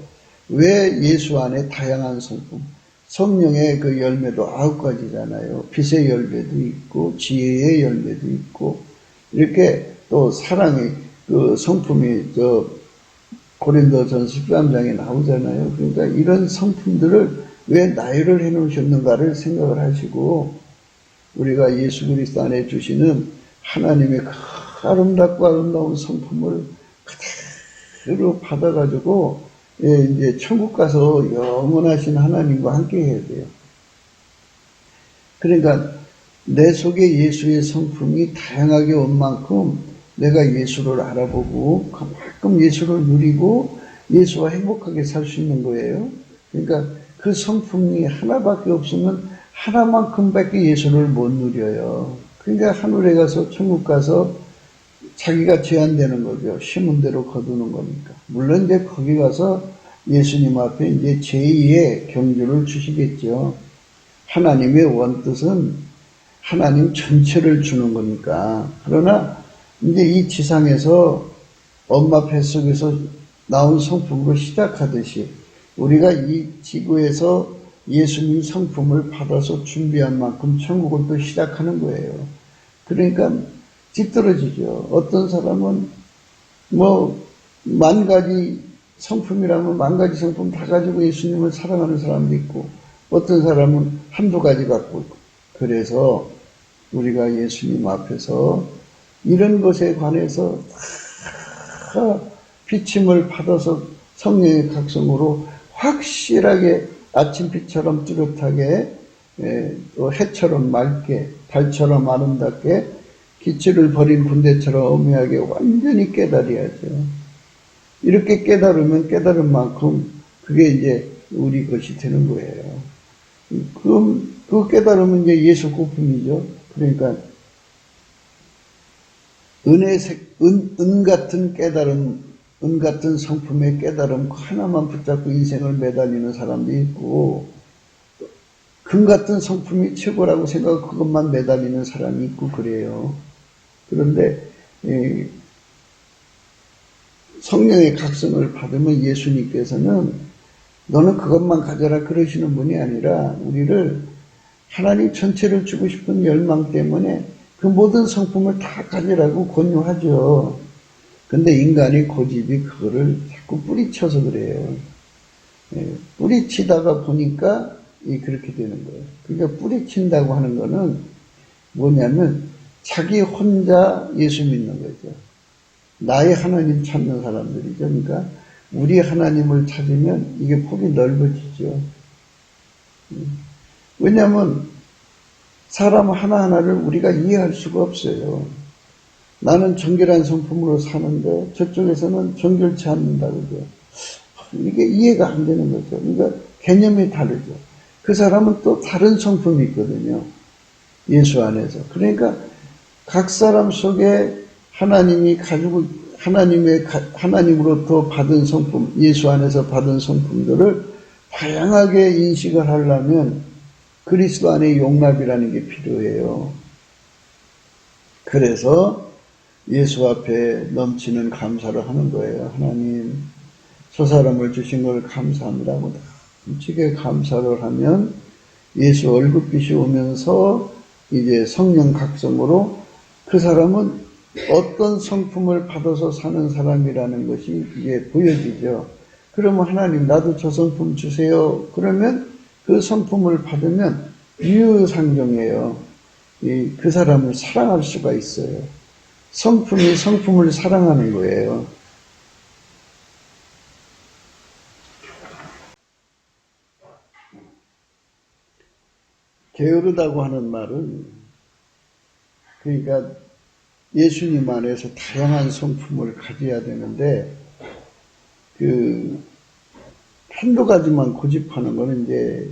왜 예수 안에 다양한 성품, 성령의 그 열매도 9가지잖아요. 빛의 열매도 있고, 지혜의 열매도 있고, 이렇게 또 사랑의 그 성품이 고린도전서 13장에 나오잖아요. 그러니까 이런 성품들을 왜 나열을 해 놓으셨는가를 생각을 하시고, 우리가 예수 그리스도 안에 주시는 하나님의 그 아름답고 아름다운 성품을 그대로 받아가지고 천국 가서 영원하신 하나님과 함께 해야 돼요. 그러니까 내 속에 예수의 성품이 다양하게 온 만큼 내가 예수를 알아보고 그만큼 예수를 누리고 예수와 행복하게 살 수 있는 거예요. 그러니까 그 성품이 하나밖에 없으면 하나만큼밖에 예수를 못 누려요. 그러니까 하늘에 가서 천국 가서 자기가 제한되는 거죠. 심은 대로 거두는 거니까. 물론 거기 가서 예수님 앞에 제2의 경주를 주시겠죠. 하나님의 원뜻은 하나님 전체를 주는 거니까. 그러나 이 지상에서 엄마 뱃속에서 나온 성품으로 시작하듯이 우리가 이 지구에서 예수님 성품을 받아서 준비한 만큼 천국을 또 시작하는 거예요. 그러니까 뒤떨어지죠. 어떤 사람은 10,000가지 성품이라면 10,000가지 성품 다 가지고 예수님을 사랑하는 사람도 있고 어떤 사람은 1-2가지 갖고 있고 그래서 우리가 예수님 앞에서 이런 것에 관해서 다 비침을 받아서 성령의 각성으로 확실하게 아침빛처럼 뚜렷하게 또 해처럼 맑게 달처럼 아름답게 기치를 버린 군대처럼 엄밀하게 완전히 깨달아야죠. 이렇게 깨달으면 깨달은 만큼 그게 우리 것이 되는 거예요. 그럼 그 깨달으면 예수 고품이죠. 그러니까 은 같은 깨달음, 은 같은 성품의 깨달음 하나만 붙잡고 인생을 매달리는 사람도 있고 금 같은 성품이 최고라고 생각하고 그것만 매달리는 사람이 있고 그래요. 그런데 성령의 각성을 받으면 예수님께서는 너는 그것만 가져라 그러시는 분이 아니라 우리를 하나님 전체를 주고 싶은 열망 때문에 그 모든 성품을 다 가지라고 권유하죠. 근데 인간이 고집이 그거를 자꾸 뿌리쳐서 그래요. 뿌리치다가 보니까 그렇게 되는 거예요. 그러니까 뿌리친다고 하는 거는 뭐냐면 자기 혼자 예수 믿는 거죠. 나의 하나님 찾는 사람들이죠. 그러니까 우리 하나님을 찾으면 이게 폭이 넓어지죠. 왜냐하면 사람 하나하나를 우리가 이해할 수가 없어요. 나는 정결한 성품으로 사는데 저쪽에서는 정결치 않는다 그러죠. 이게 이해가 안 되는 거죠. 그러니까 개념이 다르죠. 그 사람은 또 다른 성품이 있거든요. 예수 안에서. 그러니까 각 사람 속에 하나님이 가지고 하나님으로부터 받은 성품, 예수 안에서 받은 성품들을 다양하게 인식을 하려면 그리스도 안에 용납이라는 게 필요해요. 그래서 예수 앞에 넘치는 감사를 하는 거예요. 하나님, 저 사람을 주신 걸 감사합니다. 넘치게 감사를 하면 예수 얼굴빛이 오면서 이제 성령 각성으로 그 사람은 어떤 성품을 받아서 사는 사람이라는 것이 이게 보여지죠. 그러면 하나님 나도 저 성품 주세요. 그러면 그 성품을 받으면 유유상종이에요. 그 사람을 사랑할 수가 있어요. 성품이 성품을 사랑하는 거예요. 게으르다고 하는 말은 그러니까 예수님 안에서 다양한 성품을 가져야 되는데 한두 가지만 고집하는 거는 이제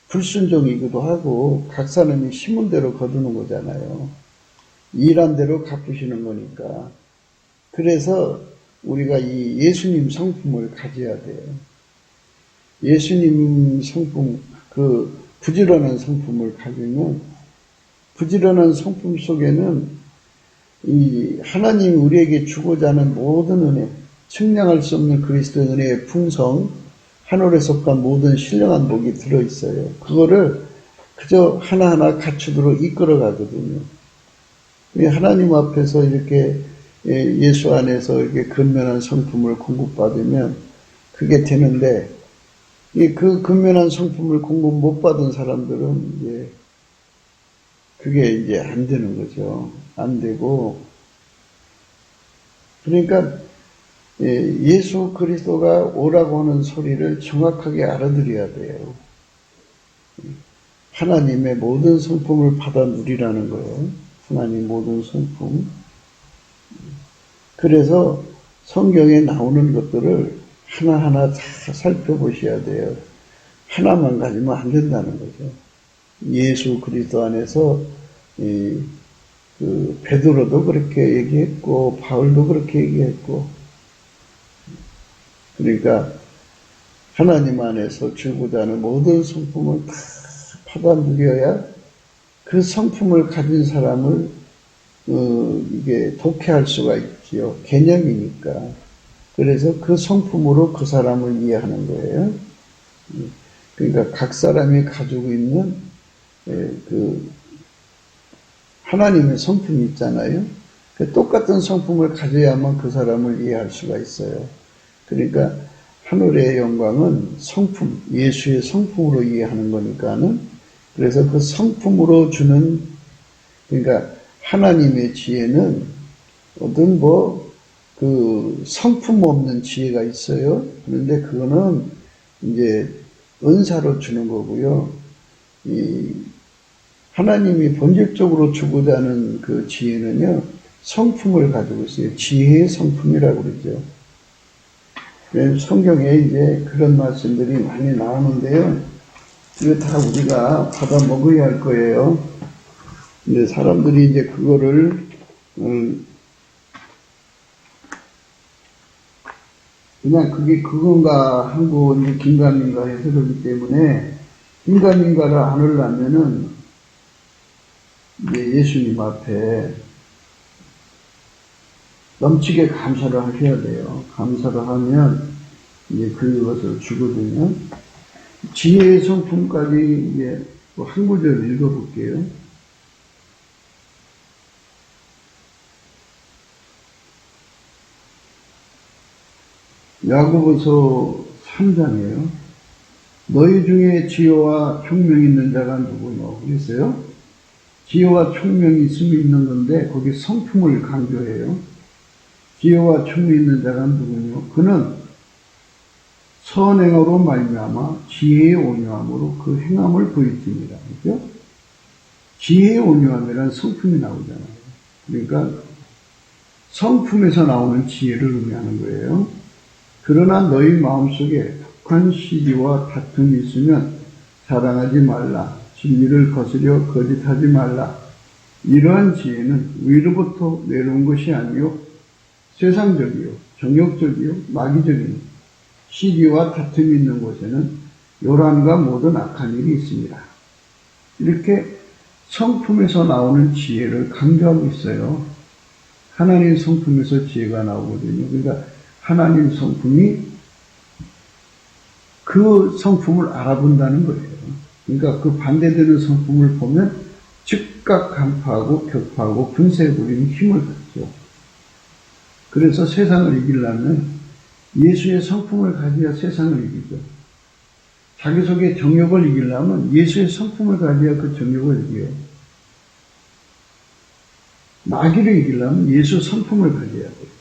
불순종이기도 하고 각 사람이 심은 대로 거두는 거잖아요. 일한 대로 갚으시는 거니까. 그래서 우리가 이 예수님 성품을 가져야 돼요. 예수님 성품, 부지런한 성품을 가지면 부지런한 성품 속에는 이 하나님이 우리에게 주고자 하는 모든 은혜, 측량할 수 없는 그리스도의 은혜의 풍성, 하늘에서 간 모든 신령한 복이 들어있어요. 그거를 그저 하나하나 갖추도록 이끌어 가거든요. 하나님 앞에서 이렇게 예수 안에서 이렇게 근면한 성품을 공급받으면 그게 되는데, 그 근면한 성품을 공급 못 받은 사람들은 이제 그게 이제 안 되는 거죠. 안 되고, 그러니까 예수 그리스도가 오라고 하는 소리를 정확하게 알아들어야 돼요. 하나님의 모든 성품을 받아 누리라는 거예요. 하나님 모든 성품. 그래서 성경에 나오는 것들을 하나하나 다 살펴보셔야 돼요. 하나만 가지면 안 된다는 거죠. 예수 그리스도 안에서 베드로도 그렇게 얘기했고 바울도 그렇게 얘기했고, 그러니까 하나님 안에서 주고자 하는 모든 성품을 다 받아 누려야 그 성품을 가진 사람을 이게 독해할 수가 있지요. 개념이니까. 그래서 그 성품으로 그 사람을 이해하는 거예요. 그러니까 각 사람이 가지고 있는 하나님의 성품이 있잖아요. 똑같은 성품을 가져야만 그 사람을 이해할 수가 있어요. 그러니까 하늘의 영광은 성품, 예수의 성품으로 이해하는 거니까는, 그래서 그 성품으로 주는, 그러니까 하나님의 지혜는 어떤 성품 없는 지혜가 있어요. 그런데 그거는 이제 은사로 주는 거고요. 하나님이 본질적으로 주고자 하는 그 지혜는요, 성품을 가지고 있어요. 지혜의 성품이라고 그러죠. 성경에 이제 그런 말씀들이 많이 나오는데요. 이거 다 우리가 받아 먹어야 할 거예요. 근데 사람들이 이제 그거를, 그냥 그게 그건가 하고 이제 긴가민가 해서 그렇기 때문에, 긴가민가를 안 하려면은 이제 예수님 앞에 넘치게 감사를 하셔야 돼요. 감사를 하면 이제 그것을 주거든요. 지혜의 성품까지 이제 한 구절 읽어볼게요. 야고보서 3장이에요. 너희 중에 지혜와 총명이 있는 자가 누구뇨? 그랬어요. 지혜와 총명이 있음이 있는 건데 거기 성품을 강조해요. 지혜와 총명이 있는 자가 누구뇨? 그는 선행으로 말미암아 지혜의 온유함으로 그 행함을 보일지니라. 그죠? 지혜의 온유함이라는 성품이 나오잖아요. 그러니까 성품에서 나오는 지혜를 의미하는 거예요. 그러나 너희 마음속에 북한 시기와 다툼이 있으면 사랑하지 말라. 진리를 거스려 거짓하지 말라. 이러한 지혜는 위로부터 내려온 것이 아니요 세상적이요 정욕적이요 마귀적이요 시기와 다툼이 있는 곳에는 요란과 모든 악한 일이 있습니다. 이렇게 성품에서 나오는 지혜를 강조하고 있어요. 하나님 성품에서 지혜가 나오거든요. 그러니까 하나님 성품이 그 성품을 알아본다는 거예요. 그러니까 그 반대되는 성품을 보면 즉각 간파하고 격파하고 분쇄해버리는 힘을 갖죠. 그래서 세상을 이기려면 예수의 성품을 가져야 세상을 이기죠. 자기 속의 정욕을 이기려면 예수의 성품을 가져야 그 정욕을 이겨요. 마귀를 이기려면 예수 성품을 가져야 돼요.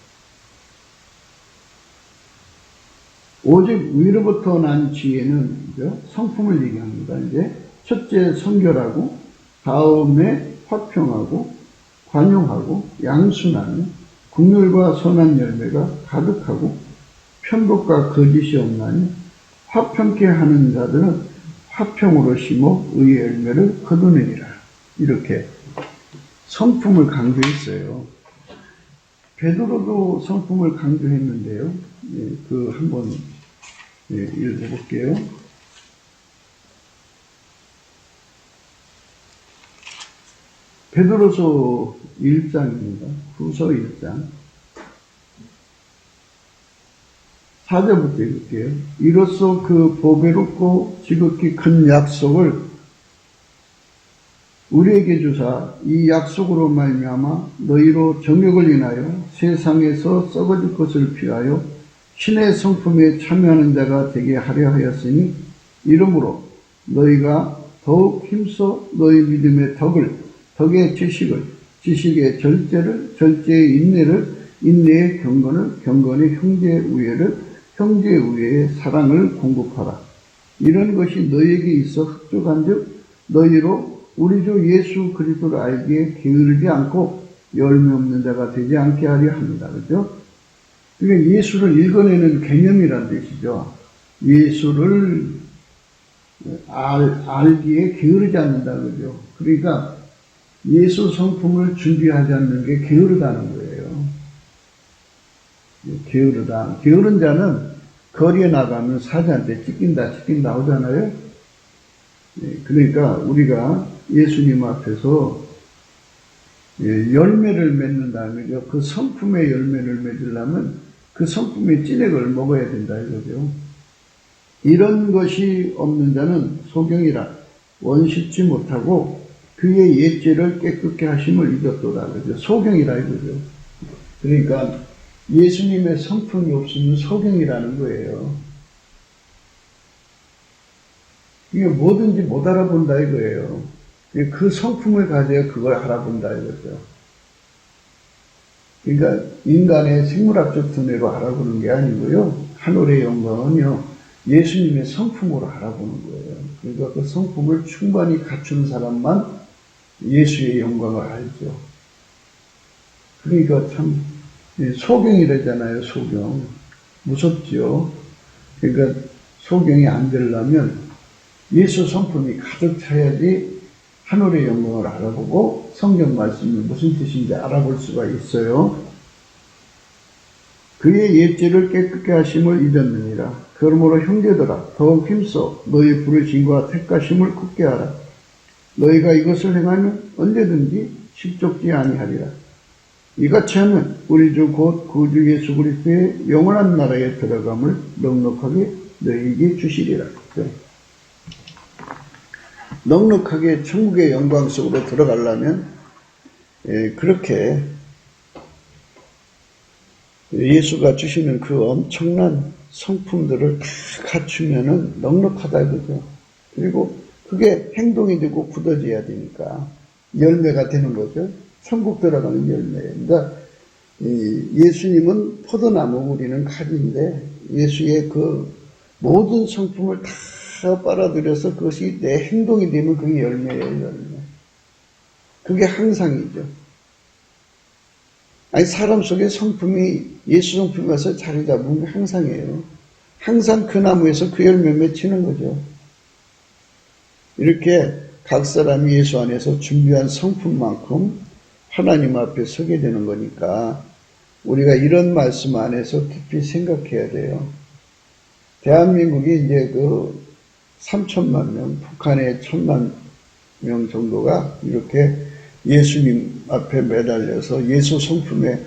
오직 위로부터 난 지혜는 성품을 얘기합니다. 이제 첫째 성결하고 다음에 화평하고 관용하고 양순하는 긍휼과 선한 열매가 가득하고 편복과 거짓이 없나니 화평케 하는 자들은 화평으로 심어 의의 열매를 거두느니라. 이렇게 성품을 강조했어요. 베드로도 성품을 강조했는데요. 한번 읽어볼게요. 베드로서 1장입니다. 후서 1장. 4절부터 읽을게요. 이로써 그 보배롭고 지극히 큰 약속을 우리에게 주사 이 약속으로 말미암아 너희로 정욕을 인하여 세상에서 썩어질 것을 피하여 신의 성품에 참여하는 자가 되게 하려 하였으니 이러므로 너희가 더욱 힘써 너희 믿음의 덕의 지식을, 지식의 절제를, 절제의 인내를, 인내의 경건을, 경건의 형제의 우애를, 형제의 우애의 사랑을 공급하라. 이런 것이 너희에게 있어 흡족한즉 너희로 우리 주 예수 그리스도를 알기에 게으르지 않고 열매 없는 자가 되지 않게 하려 합니다. 그죠? 그러니까 예수를 읽어내는 개념이란 뜻이죠. 예수를 알기에 게으르지 않는다. 그죠? 그러니까 예수 성품을 준비하지 않는 게 게으르다는 거예요. 게으르다. 게으른 자는 거리에 나가면 사자한테 찍긴다 하잖아요. 그러니까 우리가 예수님 앞에서 열매를 맺는다는 거죠. 그 성품의 열매를 맺으려면 그 성품의 찐액을 먹어야 된다 이거죠. 이런 것이 없는 자는 소경이라 원시치 못하고 그의 옛죄를 깨끗게 하심을 잊었도다. 그죠? 소경이라 이거죠. 그러니까 예수님의 성품이 없으면 소경이라는 거예요. 이게 뭐든지 못 알아본다 이거예요. 그 성품을 가져야 그걸 알아본다 이거죠. 그러니까 인간의 생물학적 두뇌로 알아보는 게 아니고요. 하늘의 영광은요. 예수님의 성품으로 알아보는 거예요. 그러니까 그 성품을 충분히 갖춘 사람만 예수의 영광을 알죠. 그러니까 참 소경이라잖아요. 소경. 무섭죠. 그러니까 소경이 안 되려면 예수 성품이 가득 차야지 하늘의 영광을 알아보고 성경 말씀이 무슨 뜻인지 알아볼 수가 있어요. 그의 옛죄를 깨끗게 하심을 잊었느니라. 그러므로 형제들아 더욱 힘써 너희 부르심과 택하심을 굳게 하라. 너희가 이것을 행하면 언제든지 실족지 아니하리라. 이같이 하면 우리 주 곧 구주 예수 그리스도의 영원한 나라에 들어감을 넉넉하게 너희에게 주시리라. 넉넉하게 천국의 영광 속으로 들어가려면 그렇게 예수가 주시는 그 엄청난 성품들을 다 갖추면은 넉넉하다 그죠. 그리고 그게 행동이 되고 굳어져야 되니까 열매가 되는 거죠. 천국 들어가는 열매. 그러니까 예수님은 포도나무, 우리는 가지인데 예수의 그 모든 성품을 다 빨아들여서 그것이 내 행동이 되면 그게 열매예요, 열매. 그게 항상이죠. 아니, 사람 속에 성품이 예수 성품이 와서 자리 잡으면 항상이에요. 항상 그 나무에서 그 열매 맺히는 거죠. 이렇게 각 사람이 예수 안에서 준비한 성품만큼 하나님 앞에 서게 되는 거니까 우리가 이런 말씀 안에서 깊이 생각해야 돼요. 대한민국이 이제 그 3천만 명, 북한의 1,000만 명 정도가 이렇게 예수님 앞에 매달려서 예수 성품에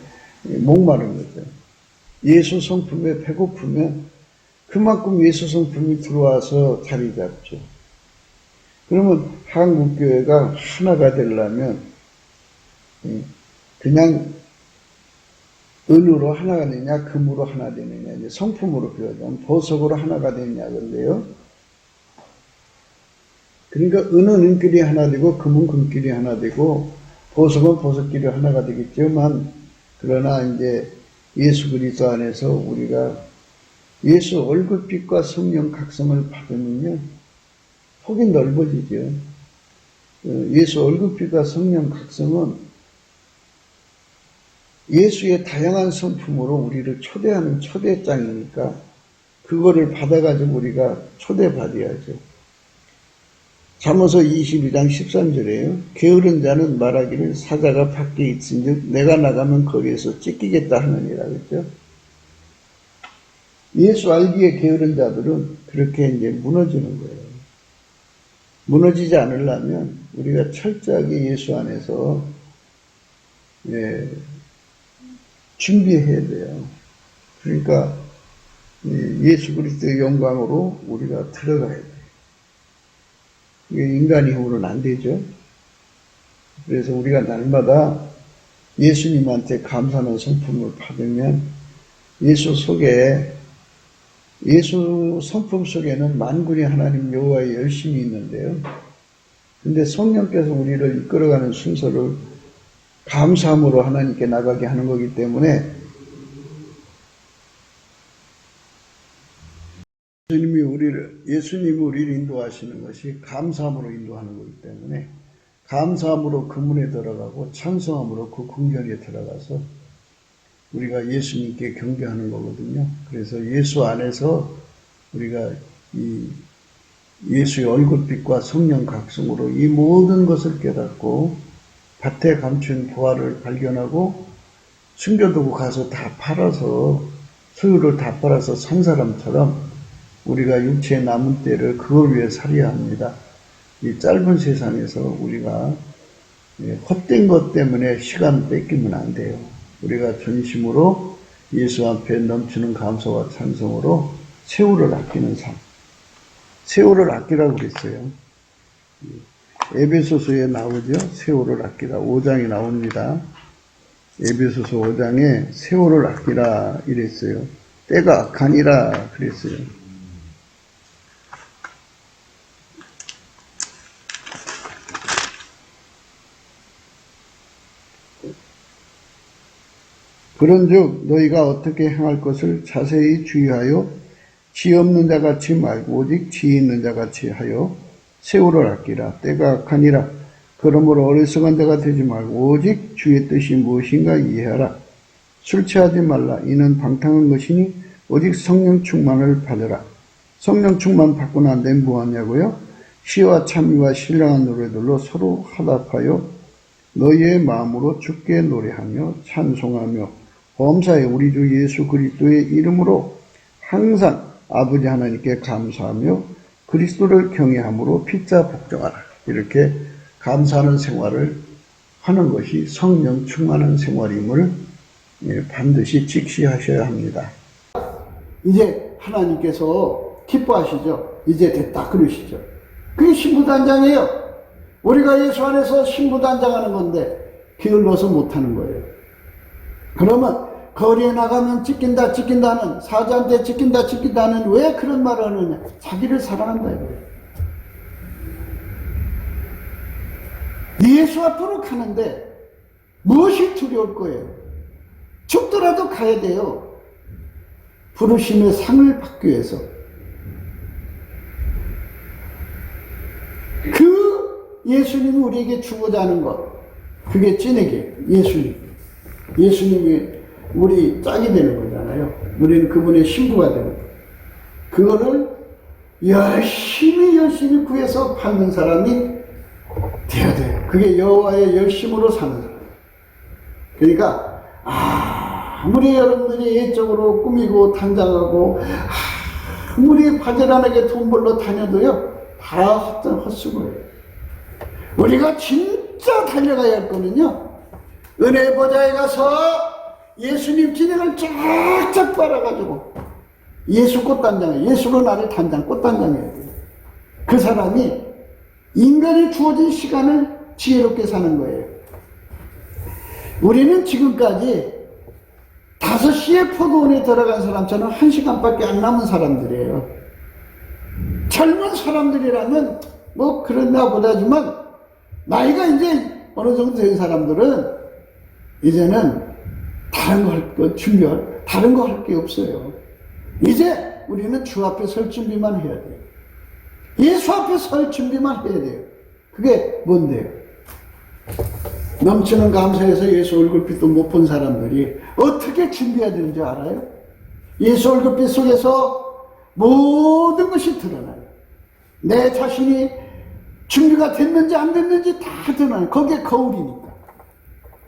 목마른 거죠. 예수 성품에 배고프면 그만큼 예수 성품이 들어와서 자리 잡죠. 그러면 한국교회가 하나가 되려면 그냥 은으로 하나가 되냐, 금으로 하나 되느냐, 이제 성품으로 표현하면 보석으로 하나가 되느냐, 근데요. 그러니까 은은 은끼리 하나 되고, 금은 금끼리 하나 되고, 보석은 보석끼리 하나가 되겠지만, 그러나 이제 예수 그리스도 안에서 우리가 예수 얼굴빛과 성령 각성을 받으면요, 폭이 넓어지죠. 예수 얼굴빛과 성령 각성은 예수의 다양한 성품으로 우리를 초대하는 초대장이니까 그거를 받아가지고 우리가 초대받아야죠. 잠언서 22장 13절에요. 게으른 자는 말하기를 사자가 밖에 있은즉 내가 나가면 거기에서 찢기겠다 하느니라 그랬죠. 예수 알기에 게으른 자들은 그렇게 이제 무너지는 거예요. 무너지지 않으려면 우리가 철저하게 예수 안에서 준비해야 돼요. 그러니까 예수 그리스도의 영광으로 우리가 들어가야 돼요. 이게 인간의 힘으로는 안 되죠. 그래서 우리가 날마다 예수님한테 감사하는 성품을 받으면 예수 속에 예수 성품 속에는 만군의 하나님 여호와의 열심이 있는데요. 근데 성령께서 우리를 이끌어가는 순서를 감사함으로 하나님께 나가게 하는 거기 때문에 예수님이 우리를 인도하시는 것이 감사함으로 인도하는 거기 때문에 감사함으로 그 문에 들어가고 찬송함으로 그 궁전에 들어가서 우리가 예수님께 경배하는 거거든요. 그래서 예수 안에서 우리가 이 예수의 얼굴빛과 성령 각성으로 이 모든 것을 깨닫고 밭에 감춘 보화를 발견하고 숨겨두고 가서 다 팔아서 소유를 다 팔아서 산 사람처럼 우리가 육체에 남은 때를 그걸 위해 살아야 합니다. 이 짧은 세상에서 우리가 헛된 것 때문에 시간 뺏기면 안 돼요. 우리가 전심으로 예수 앞에 넘치는 감사와 찬송으로 세월을 아끼는 삶. 세월을 아끼라고 그랬어요. 에베소서에 나오죠. 세월을 아끼라. 5장에 나옵니다. 에베소서 5장에 세월을 아끼라 이랬어요. 때가 악하니라 그랬어요. 그런즉 너희가 어떻게 행할 것을 자세히 주의하여 지 없는 자같이 말고 오직 지 있는 자같이 하여 세월을 아끼라. 때가 악하니라. 그러므로 어리석은 자가 되지 말고 오직 주의 뜻이 무엇인가 이해하라. 술 취하지 말라. 이는 방탕한 것이니 오직 성령 충만을 받으라. 성령 충만 받고 난 뒤에 뭐하냐고요? 시와 찬미와 신령한 노래들로 서로 화답하여 너희의 마음으로 주께 노래하며 찬송하며 범사에 우리 주 예수 그리스도의 이름으로 항상 아버지 하나님께 감사하며 그리스도를 경외함으로 피차 복종하라. 이렇게 감사하는 생활을 하는 것이 성령 충만한 생활임을 반드시 직시하셔야 합니다. 이제 하나님께서 기뻐하시죠. 이제 됐다 그러시죠. 그게 신부단장이에요. 우리가 예수 안에서 신부단장하는 건데 게을러서 못하는 거예요. 그러면 거리에 나가면 찍힌다는, 사자한테 찍힌다는 왜 그런 말을 하느냐? 자기를 사랑한다 이거예요. 예수 앞으로 가는데 무엇이 두려울 거예요? 죽더라도 가야 돼요. 부르심의 상을 받기 위해서. 그 예수님이 우리에게 주고자 하는 것, 그게 찐에게 예수님이 우리 짝이 되는 거잖아요. 우리는 그분의 신부가 되는 거예요. 그거를 열심히 구해서 받는 사람이 되어야 돼요. 그게 여호와의 열심으로 사는 사람. 그러니까 아무리 여러분들이 예적으로 꾸미고 단장하고 아무리 바지런하게 돈 벌러 다녀도요, 다 헛수고예요. 우리가 진짜 달려가야 할 거는요, 은혜 보좌에 가서 예수님 진행을 쫙쫙 빨아가지고 예수 꽃단장에, 예수로 나를 꽃단장해야 돼요. 그 사람이 인간이 주어진 시간을 지혜롭게 사는 거예요. 우리는 지금까지 5시에 포도원에 들어간 사람처럼 1시간밖에 안 남은 사람들이에요. 젊은 사람들이라면 뭐 그랬나 보다지만, 나이가 이제 어느 정도 된 사람들은 이제는 다른 거 할 게 없어요. 이제 우리는 주 앞에 설 준비만 해야 돼요. 예수 앞에 설 준비만 해야 돼요. 그게 뭔데요? 넘치는 감사에서 예수 얼굴빛도 못 본 사람들이 어떻게 준비해야 되는지 알아요? 예수 얼굴빛 속에서 모든 것이 드러나요. 내 자신이 준비가 됐는지 안 됐는지 다 드러나요. 그게 거울이니까.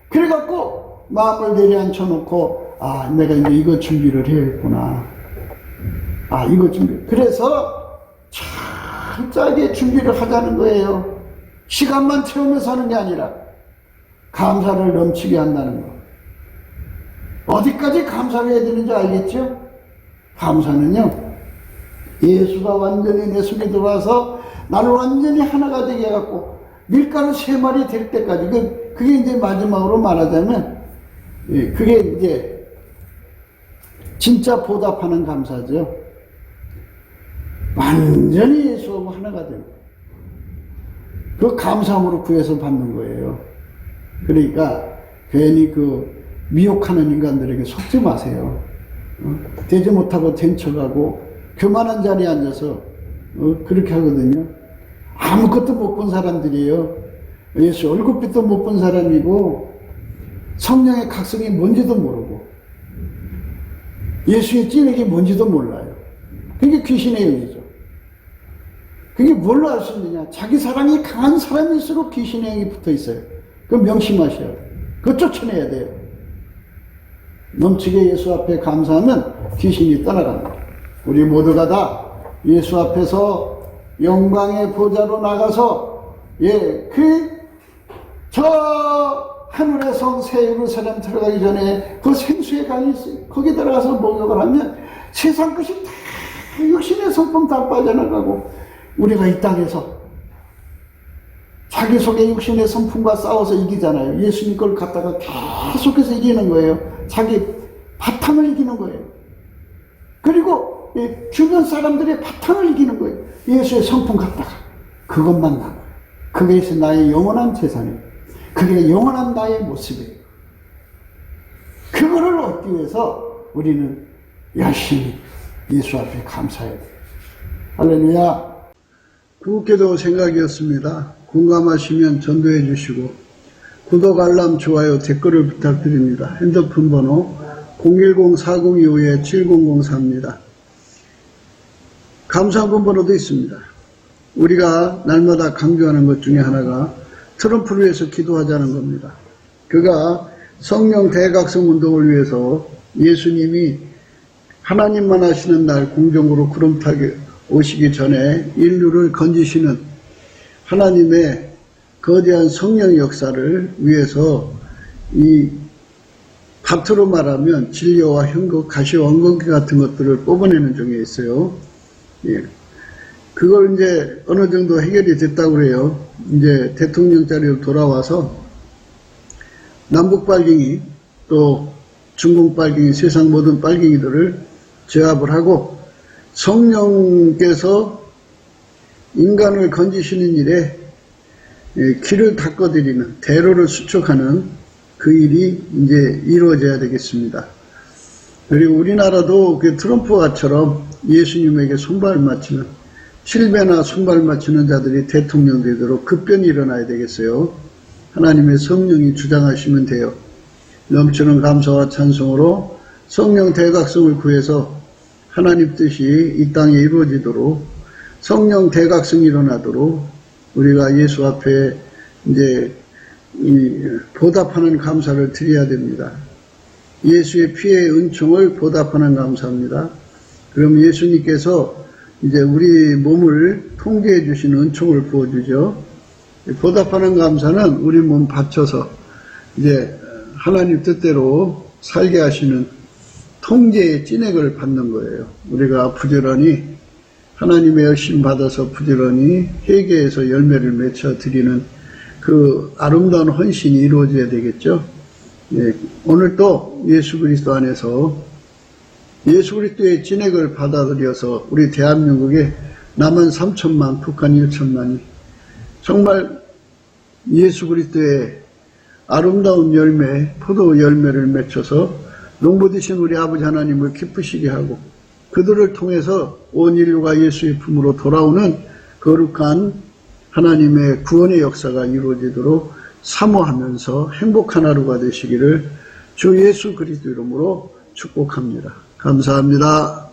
그래갖고 마음을 내려앉혀놓고, 내가 이제 이거 준비를 해야겠구나. 이거 준비. 그래서 철저하게 준비를 하자는 거예요. 시간만 채우면서 하는 게 아니라 감사를 넘치게 한다는 거. 어디까지 감사를 해야 되는지 알겠죠? 감사는요, 예수가 완전히 내 속에 들어와서 나를 완전히 하나가 되게 해갖고 밀가루 3마리 될 때까지, 그게 이제 마지막으로 말하자면, 그게 이제 진짜 보답하는 감사죠. 완전히 예수하고 하나가 되는 거예요. 그 감사함으로 구해서 받는 거예요. 그러니까 괜히 미혹하는 인간들에게 속지 마세요. 되지 못하고 된 척하고 교만한 자리에 앉아서 그렇게 하거든요. 아무것도 못 본 사람들이에요. 예수 얼굴빛도 못 본 사람이고 성령의 각성이 뭔지도 모르고 예수의 찐액이 뭔지도 몰라요. 그게 귀신의 영이죠. 그게 뭘로 알 수 있느냐? 자기 사랑이 강한 사람일수록 귀신의 영이 붙어 있어요. 그거 명심하셔야 돼요. 그거 쫓아내야 돼요. 넘치게 예수 앞에 감사하면 귀신이 떠나갑니다. 우리 모두가 다 예수 앞에서 영광의 보좌로 나가서, 하늘의 성 새 예루살렘 들어가기 전에 그 생수의 강이 있어요. 거기 들어가서 목욕을 하면 세상 것이 다 육신의 성품 다 빠져나가고, 우리가 이 땅에서 자기 속에 육신의 성품과 싸워서 이기잖아요. 예수님 걸 갖다가 계속해서 이기는 거예요. 자기 바탕을 이기는 거예요. 그리고 주변 사람들의 바탕을 이기는 거예요. 예수의 성품 갖다가 그것만 남아요. 그것이 나의 영원한 재산이에요. 그게 영원한 나의 모습이에요. 그거를 얻기 위해서 우리는 열심히 예수 앞에 감사해야 돼요. 할렐루야. 구기도 생각이었습니다. 공감하시면 전도해 주시고 구독, 알람, 좋아요, 댓글을 부탁드립니다. 핸드폰 번호 010-4025-7004입니다. 감사한 번호도 있습니다. 우리가 날마다 강조하는 것 중에 하나가 트럼프를 위해서 기도하자는 겁니다. 그가 성령 대각성 운동을 위해서 예수님이 하나님만 하시는 날 공정으로 구름 타게 오시기 전에 인류를 건지시는 하나님의 거대한 성령 역사를 위해서 이 밭으로 말하면 진료와 현금, 가시와 원금기 같은 것들을 뽑아내는 중에 있어요. 그걸 이제 어느 정도 해결이 됐다고 그래요. 이제 대통령 자리로 돌아와서 남북 발갱이 또 중공 빨갱이, 세상 모든 빨갱이들을 제압을 하고 성령께서 인간을 건지시는 일에 길을 닦아드리는, 대로를 수축하는 그 일이 이제 이루어져야 되겠습니다. 그리고 우리나라도 그 트럼프와처럼 예수님에게 손발 맞추는, 실배나 손발 맞추는 자들이 대통령 되도록 급변이 일어나야 되겠어요. 하나님의 성령이 주장하시면 돼요. 넘치는 감사와 찬송으로 성령 대각성을 구해서 하나님 뜻이 이 땅에 이루어지도록, 성령 대각성이 일어나도록 우리가 예수 앞에 이제 보답하는 감사를 드려야 됩니다. 예수의 피의 은총을 보답하는 감사합니다. 그럼 예수님께서 이제 우리 몸을 통제해 주시는 은총을 부어주죠. 보답하는 감사는 우리 몸 바쳐서 이제 하나님 뜻대로 살게 하시는 통제의 찐액을 받는 거예요. 우리가 부지런히 하나님의 열심 받아서 부지런히 회개해서 열매를 맺어 드리는 그 아름다운 헌신이 이루어져야 되겠죠. 예, 오늘 또 예수 그리스도 안에서 예수 그리스도의 진액을 받아들여서 우리 대한민국에 남한 3천만, 북한 1천만이 정말 예수 그리스도의 아름다운 열매, 포도 열매를 맺혀서 농부되신 우리 아버지 하나님을 기쁘시게 하고 그들을 통해서 온 인류가 예수의 품으로 돌아오는 거룩한 하나님의 구원의 역사가 이루어지도록 사모하면서 행복한 하루가 되시기를 주 예수 그리스도 이름으로 축복합니다. 감사합니다.